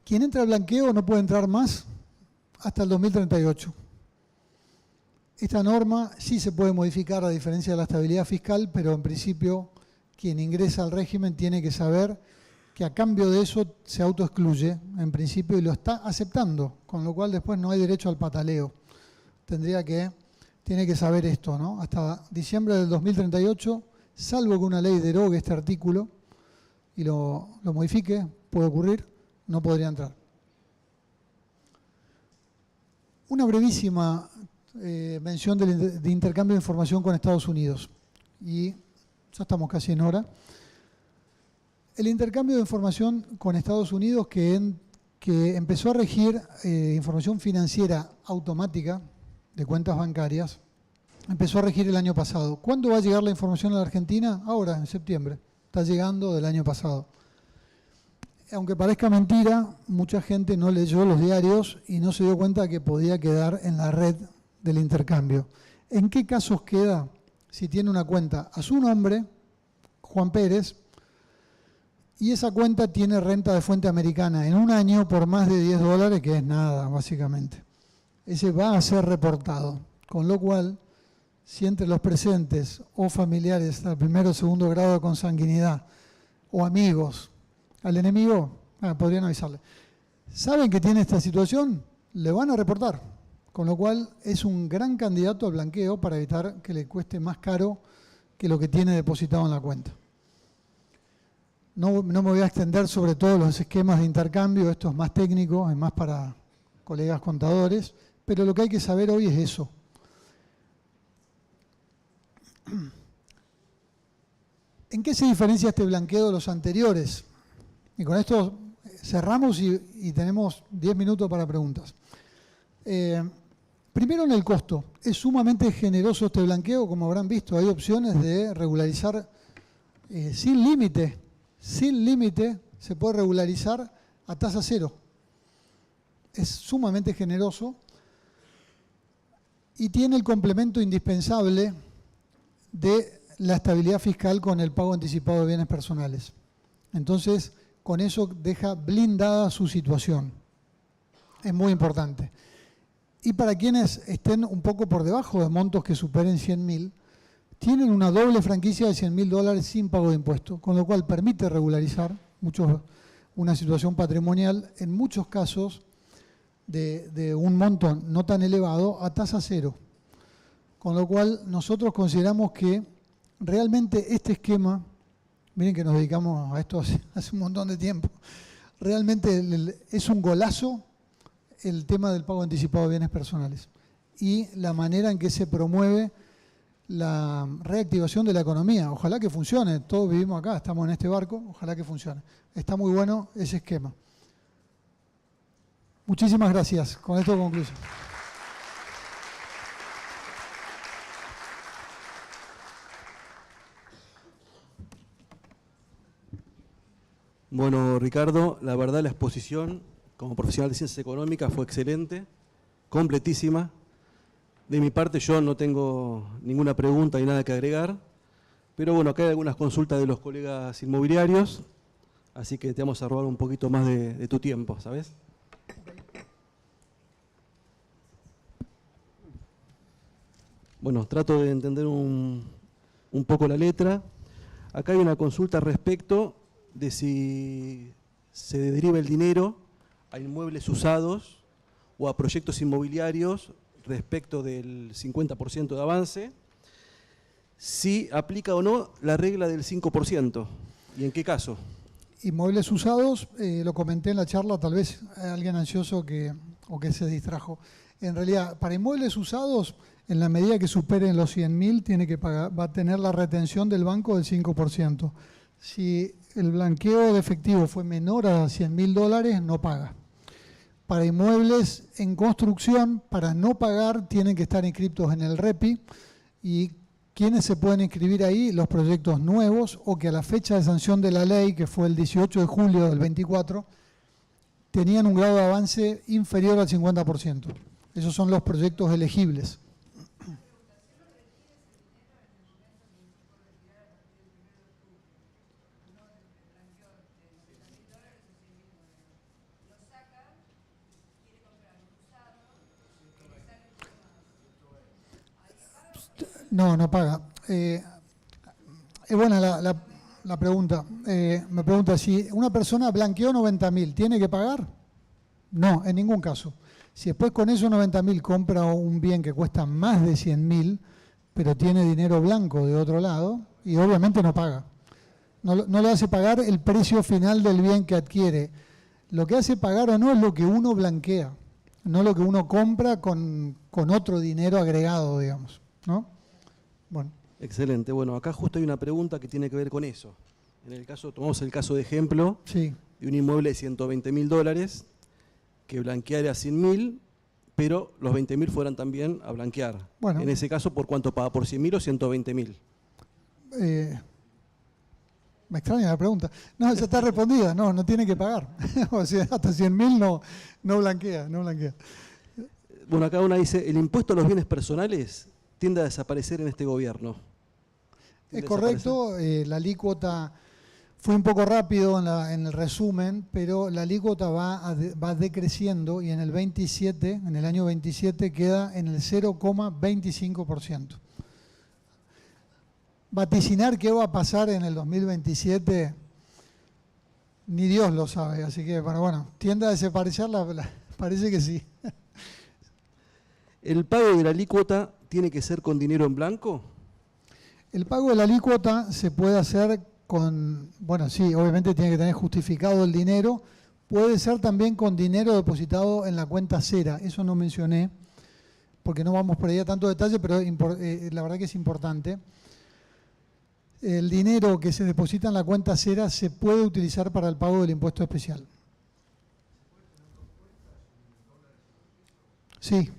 quien entra al blanqueo no puede entrar más hasta el 2038. Esta norma sí se puede modificar a diferencia de la estabilidad fiscal, pero en principio quien ingresa al régimen tiene que saber que a cambio de eso se autoexcluye en principio y lo está aceptando, con lo cual después no hay derecho al pataleo. Tiene que saber esto, ¿no? Hasta diciembre del 2038, salvo que una ley derogue este artículo y lo modifique, puede ocurrir, no podría entrar. Una brevísima mención de intercambio de información con Estados Unidos. Y ya estamos casi en hora. El intercambio de información con Estados Unidos que empezó a regir información financiera automática de cuentas bancarias, empezó a regir el año pasado. ¿Cuándo va a llegar la información a la Argentina? Ahora, en septiembre. Está llegando del año pasado. Aunque parezca mentira, mucha gente no leyó los diarios y no se dio cuenta que podía quedar en la red del intercambio. ¿En qué casos queda si tiene una cuenta a su nombre, Juan Pérez, y esa cuenta tiene renta de fuente americana en un año por más de $10, que es nada, básicamente? Ese va a ser reportado, con lo cual, si entre los presentes o familiares al primero o segundo grado de consanguinidad o amigos al enemigo, podrían avisarle. ¿Saben que tiene esta situación? Le van a reportar, con lo cual es un gran candidato al blanqueo para evitar que le cueste más caro que lo que tiene depositado en la cuenta. No me voy a extender sobre todos los esquemas de intercambio, esto es más técnico, es más para colegas contadores, pero lo que hay que saber hoy es eso. ¿En qué se diferencia este blanqueo de los anteriores? Y con esto cerramos y tenemos 10 minutos para preguntas. Primero, en el costo. Es sumamente generoso este blanqueo, como habrán visto. Hay opciones de regularizar sin límite. Sin límite se puede regularizar a tasa cero. Es sumamente generoso y tiene el complemento indispensable de la estabilidad fiscal con el pago anticipado de bienes personales. Entonces, con eso deja blindada su situación. Es muy importante. Y para quienes estén un poco por debajo de montos que superen 100.000, tienen una doble franquicia de $100.000 sin pago de impuestos, con lo cual permite regularizar una situación patrimonial, en muchos casos, de un monto no tan elevado a tasa cero. Con lo cual, nosotros consideramos que realmente este esquema, miren que nos dedicamos a esto hace un montón de tiempo, realmente es un golazo el tema del pago anticipado de bienes personales y la manera en que se promueve la reactivación de la economía. Ojalá que funcione, todos vivimos acá, estamos en este barco, ojalá que funcione. Está muy bueno ese esquema. Muchísimas gracias, con esto concluyo. Bueno, Ricardo, la verdad la exposición como profesional de ciencias económicas fue excelente, completísima. De mi parte yo no tengo ninguna pregunta ni nada que agregar, pero bueno, acá hay algunas consultas de los colegas inmobiliarios, así que te vamos a robar un poquito más de tu tiempo, ¿sabes? Bueno, trato de entender un poco la letra. Acá hay una consulta respecto de si se deriva el dinero a inmuebles usados o a proyectos inmobiliarios respecto del 50% de avance, si aplica o no la regla del 5%, y en qué caso. Inmuebles usados, lo comenté en la charla, tal vez alguien ansioso o que se distrajo. En realidad, para inmuebles usados, en la medida que superen los 100.000, tiene que pagar, va a tener la retención del banco del 5%. Si el blanqueo de efectivo fue menor a $100.000, no paga. Para inmuebles en construcción, para no pagar, tienen que estar inscritos en el REPI. ¿Y quiénes se pueden inscribir ahí? Los proyectos nuevos o que a la fecha de sanción de la ley, que fue el 18 de julio del 24, tenían un grado de avance inferior al 50%. Esos son los proyectos elegibles. No, no paga. Es buena la pregunta. Me pregunta si una persona blanqueó 90.000, ¿tiene que pagar? No, en ningún caso. Si después con esos 90.000 compra un bien que cuesta más de 100.000, pero tiene dinero blanco de otro lado, y obviamente no paga. No le hace pagar el precio final del bien que adquiere. Lo que hace pagar o no es lo que uno blanquea, no lo que uno compra con otro dinero agregado, digamos, ¿no? Bueno. Excelente. Bueno, acá justo hay una pregunta que tiene que ver con eso. En el caso, tomamos el caso de ejemplo de un inmueble de $120.000 que blanqueara 100.000, pero los 20.000 fueran también a blanquear. Bueno. En ese caso, ¿por cuánto paga? ¿Por 100.000 o 120.000? Me extraña la pregunta. No, ya está respondida. No tiene que pagar. O sea, hasta 100.000 no blanquea. Bueno, acá una dice, el impuesto a los bienes personales tiende a desaparecer en este gobierno. Es correcto, la alícuota fue un poco rápido en el resumen, pero la alícuota va decreciendo y en el 27, en el año 27 queda en el 0,25%. Vaticinar qué va a pasar en el 2027, ni Dios lo sabe, así que bueno, tiende a desaparecer, parece que sí. ¿El pago de la alícuota tiene que ser con dinero en blanco? El pago de la alícuota se puede hacer con, bueno, sí, obviamente tiene que tener justificado el dinero, puede ser también con dinero depositado en la cuenta Cera, eso no mencioné, porque no vamos por ahí a tanto detalle, pero la verdad que es importante. El dinero que se deposita en la cuenta Cera se puede utilizar para el pago del impuesto especial. Sí,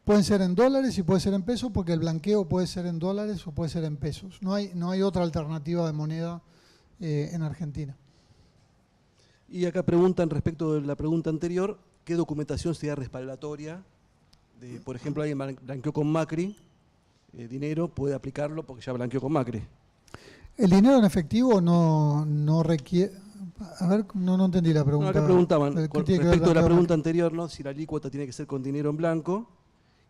pueden ser en dólares y puede ser en pesos, porque el blanqueo puede ser en dólares o puede ser en pesos. No hay otra alternativa de moneda en Argentina. Y acá preguntan respecto de la pregunta anterior, ¿qué documentación sería respaldatoria? Por ejemplo, alguien blanqueó con Macri, dinero, puede aplicarlo porque ya blanqueó con Macri. El dinero en efectivo no requiere... A ver, no entendí la pregunta. No, acá preguntaban, respecto de la pregunta anterior, ¿no? Si la alícuota tiene que ser con dinero en blanco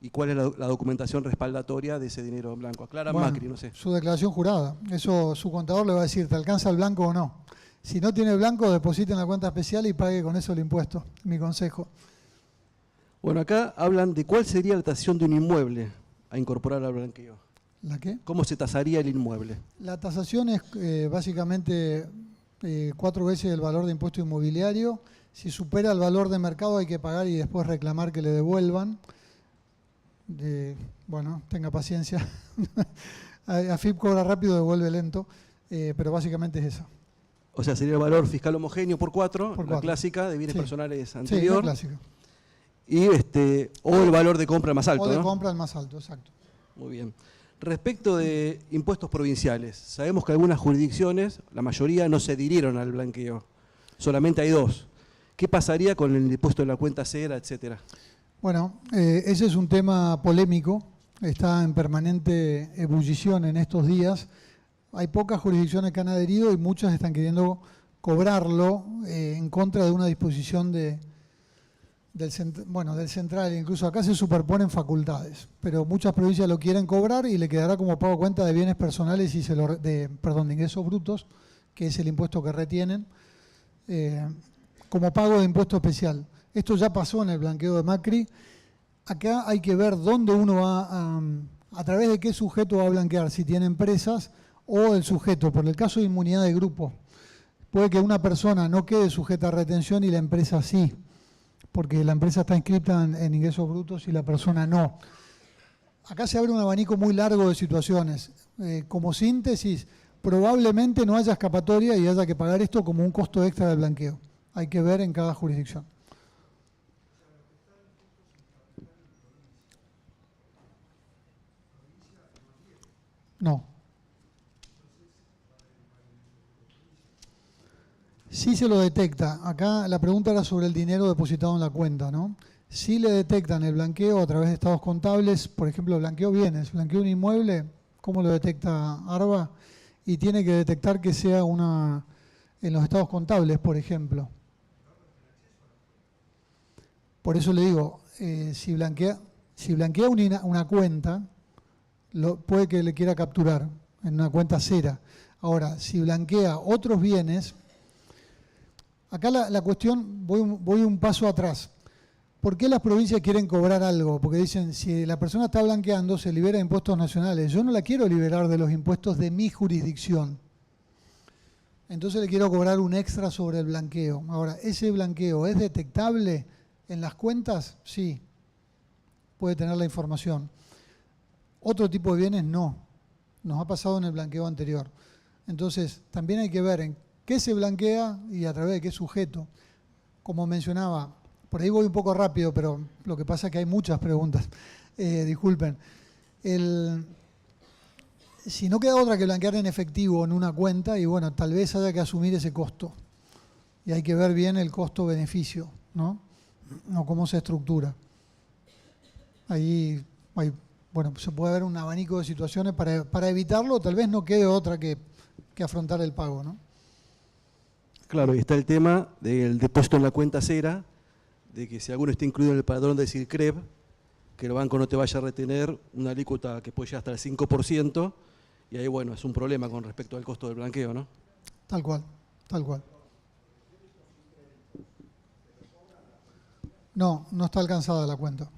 y cuál es la documentación respaldatoria de ese dinero en blanco. Aclara Macri, no sé. Su declaración jurada. Eso su contador le va a decir, ¿te alcanza el blanco o no? Si no tiene blanco, deposite en la cuenta especial y pague con eso el impuesto. Mi consejo. Bueno, acá hablan de cuál sería la tasación de un inmueble a incorporar al blanqueo. ¿La qué? ¿Cómo se tasaría el inmueble? La tasación es básicamente 4 veces el valor de impuesto inmobiliario. Si supera el valor de mercado hay que pagar y después reclamar que le devuelvan. Bueno, tenga paciencia. AFIP cobra rápido, devuelve lento, pero básicamente es eso. O sea, sería el valor fiscal homogéneo por 4, la clásica de bienes personales anterior. Sí, la clásica. Y o el valor de compra más alto, o de ¿no? compra el más alto, exacto. Muy bien. Respecto de impuestos provinciales, sabemos que algunas jurisdicciones, la mayoría, no se adhirieron al blanqueo. Solamente hay 2. ¿Qué pasaría con el impuesto de la cuenta Cera, etcétera? Bueno, ese es un tema polémico, está en permanente ebullición en estos días. Hay pocas jurisdicciones que han adherido y muchas están queriendo cobrarlo en contra de una disposición del central. Incluso acá se superponen facultades, pero muchas provincias lo quieren cobrar y le quedará como pago cuenta de bienes personales y de ingresos brutos, que es el impuesto que retienen, como pago de impuesto especial. Esto ya pasó en el blanqueo de Macri. Acá hay que ver dónde uno va a través de qué sujeto va a blanquear, si tiene empresas o el sujeto. Por el caso de inmunidad de grupo, puede que una persona no quede sujeta a retención y la empresa sí, porque la empresa está inscrita en ingresos brutos y la persona no. Acá se abre un abanico muy largo de situaciones. Como síntesis, probablemente no haya escapatoria y haya que pagar esto como un costo extra del blanqueo. Hay que ver en cada jurisdicción. No. Sí se lo detecta. Acá la pregunta era sobre el dinero depositado en la cuenta, ¿no? Sí le detectan el blanqueo a través de estados contables, por ejemplo, blanqueo bienes, blanqueo un inmueble, ¿cómo lo detecta ARBA? Y tiene que detectar que sea en los estados contables, por ejemplo. Por eso le digo, si blanquea una cuenta, puede que le quiera capturar en una cuenta Cera. Ahora, si blanquea otros bienes, acá la cuestión, voy un paso atrás. ¿Por qué las provincias quieren cobrar algo? Porque dicen, si la persona está blanqueando, se libera de impuestos nacionales. Yo no la quiero liberar de los impuestos de mi jurisdicción. Entonces le quiero cobrar un extra sobre el blanqueo. Ahora, ¿ese blanqueo es detectable en las cuentas? Sí, puede tener la información. Otro tipo de bienes no. Nos ha pasado en el blanqueo anterior. Entonces, también hay que ver en qué se blanquea y a través de qué sujeto. Como mencionaba, por ahí voy un poco rápido, pero lo que pasa es que hay muchas preguntas. Disculpen. Si no queda otra que blanquear en efectivo en una cuenta, y bueno, tal vez haya que asumir ese costo. Y hay que ver bien el costo-beneficio, ¿no? O cómo se estructura. ahí bueno, se puede haber un abanico de situaciones para evitarlo, tal vez no quede otra que afrontar el pago, ¿no? Claro, y está el tema del depósito en la cuenta cera, de que si alguno está incluido en el padrón de SILCREV, que el banco no te vaya a retener una alícuota que puede llegar hasta el 5%, y ahí, bueno, es un problema con respecto al costo del blanqueo, ¿no? Tal cual, tal cual. No, no está alcanzada la cuenta.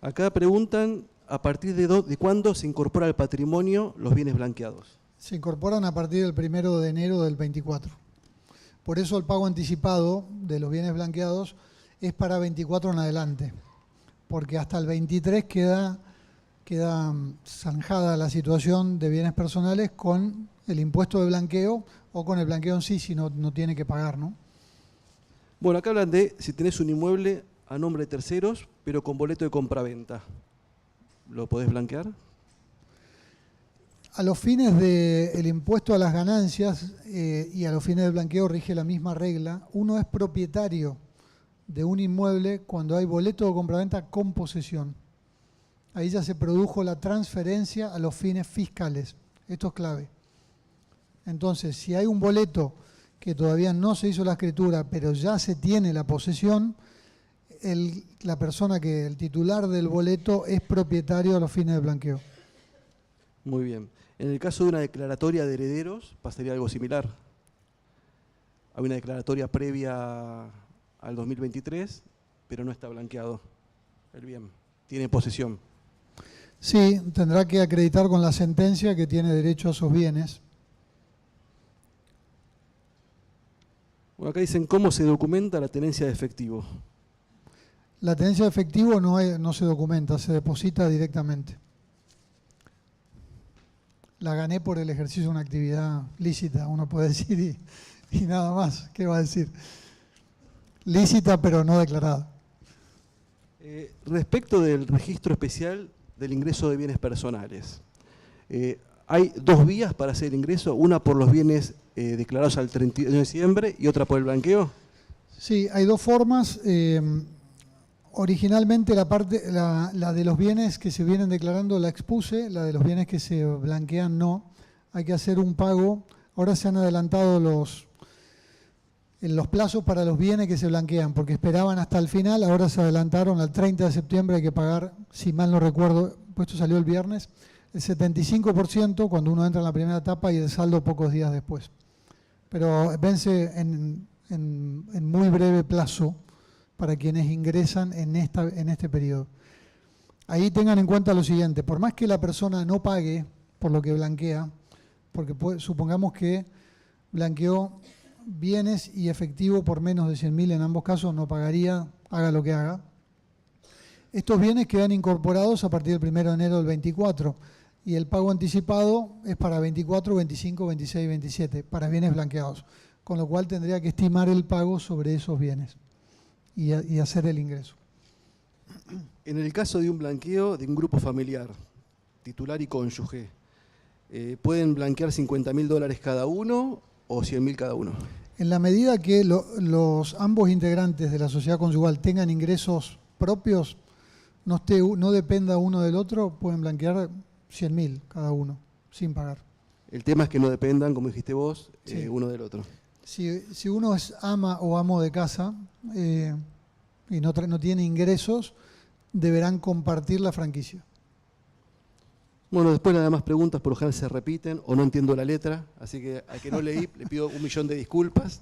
Acá preguntan, ¿a partir de cuándo se incorpora al patrimonio los bienes blanqueados? Se incorporan a partir del 1 de enero del 24. Por eso el pago anticipado de los bienes blanqueados es para 24 en adelante, porque hasta el 23 queda zanjada la situación de bienes personales con el impuesto de blanqueo o con el blanqueo en sí, si no tiene que pagar, ¿no? Bueno, acá hablan de si tenés un inmueble a nombre de terceros, pero con boleto de compraventa. ¿Lo podés blanquear? A los fines del impuesto a las ganancias y a los fines del blanqueo rige la misma regla. Uno es propietario de un inmueble cuando hay boleto de compraventa con posesión. Ahí ya se produjo la transferencia a los fines fiscales. Esto es clave. Entonces, si hay un boleto que todavía no se hizo la escritura, pero ya se tiene la posesión, la persona el titular del boleto es propietario a los fines de blanqueo. Muy bien. En el caso de una declaratoria de herederos, pasaría algo similar. Hay una declaratoria previa al 2023, pero no está blanqueado el bien. Tiene posesión. Sí, tendrá que acreditar con la sentencia que tiene derecho a esos bienes. Bueno, acá dicen cómo se documenta la tenencia de efectivo. La tenencia de efectivo no se documenta, se deposita directamente. La gané por el ejercicio de una actividad lícita, uno puede decir, y nada más. ¿Qué va a decir? Lícita, pero no declarada. Respecto del registro especial del ingreso de bienes personales, hay dos vías para hacer el ingreso, una por los bienes declarados al 31 de diciembre y otra por el blanqueo. Sí, hay dos formas. Originalmente la de los bienes que se vienen declarando la expuse, la de los bienes que se blanquean no. Hay que hacer un pago. Ahora se han adelantado los plazos para los bienes que se blanquean, porque esperaban hasta el final, ahora se adelantaron al 30 de septiembre, hay que pagar, si mal no recuerdo, pues esto salió el viernes, el 75% cuando uno entra en la primera etapa y el saldo pocos días después. Pero vence en muy breve plazo para quienes ingresan en este periodo. Ahí tengan en cuenta lo siguiente, por más que la persona no pague por lo que blanquea, porque supongamos que blanqueó bienes y efectivo por menos de 100.000, en ambos casos no pagaría, haga lo que haga. Estos bienes quedan incorporados a partir del 1 de enero del 24 y el pago anticipado es para 24, 25, 26 y 27, para bienes blanqueados, con lo cual tendría que estimar el pago sobre esos bienes y hacer el ingreso. En el caso de un blanqueo de un grupo familiar, titular y cónyuge, ¿pueden blanquear $50.000 cada uno o 100.000 cada uno? En la medida que ambos integrantes de la sociedad conyugal tengan ingresos propios, no dependa uno del otro, pueden blanquear 100.000 cada uno, sin pagar. El tema es que no dependan, como dijiste vos, Sí. uno del otro. Si uno es ama o amo de casa y no tiene ingresos, deberán compartir la franquicia. Bueno, después las demás preguntas por lo general se repiten o no entiendo la letra, así que al que no leí le pido 1.000.000 de disculpas.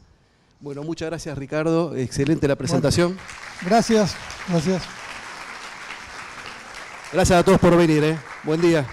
Bueno, muchas gracias Ricardo, excelente la presentación. Bueno, gracias. Gracias a todos por venir, buen día.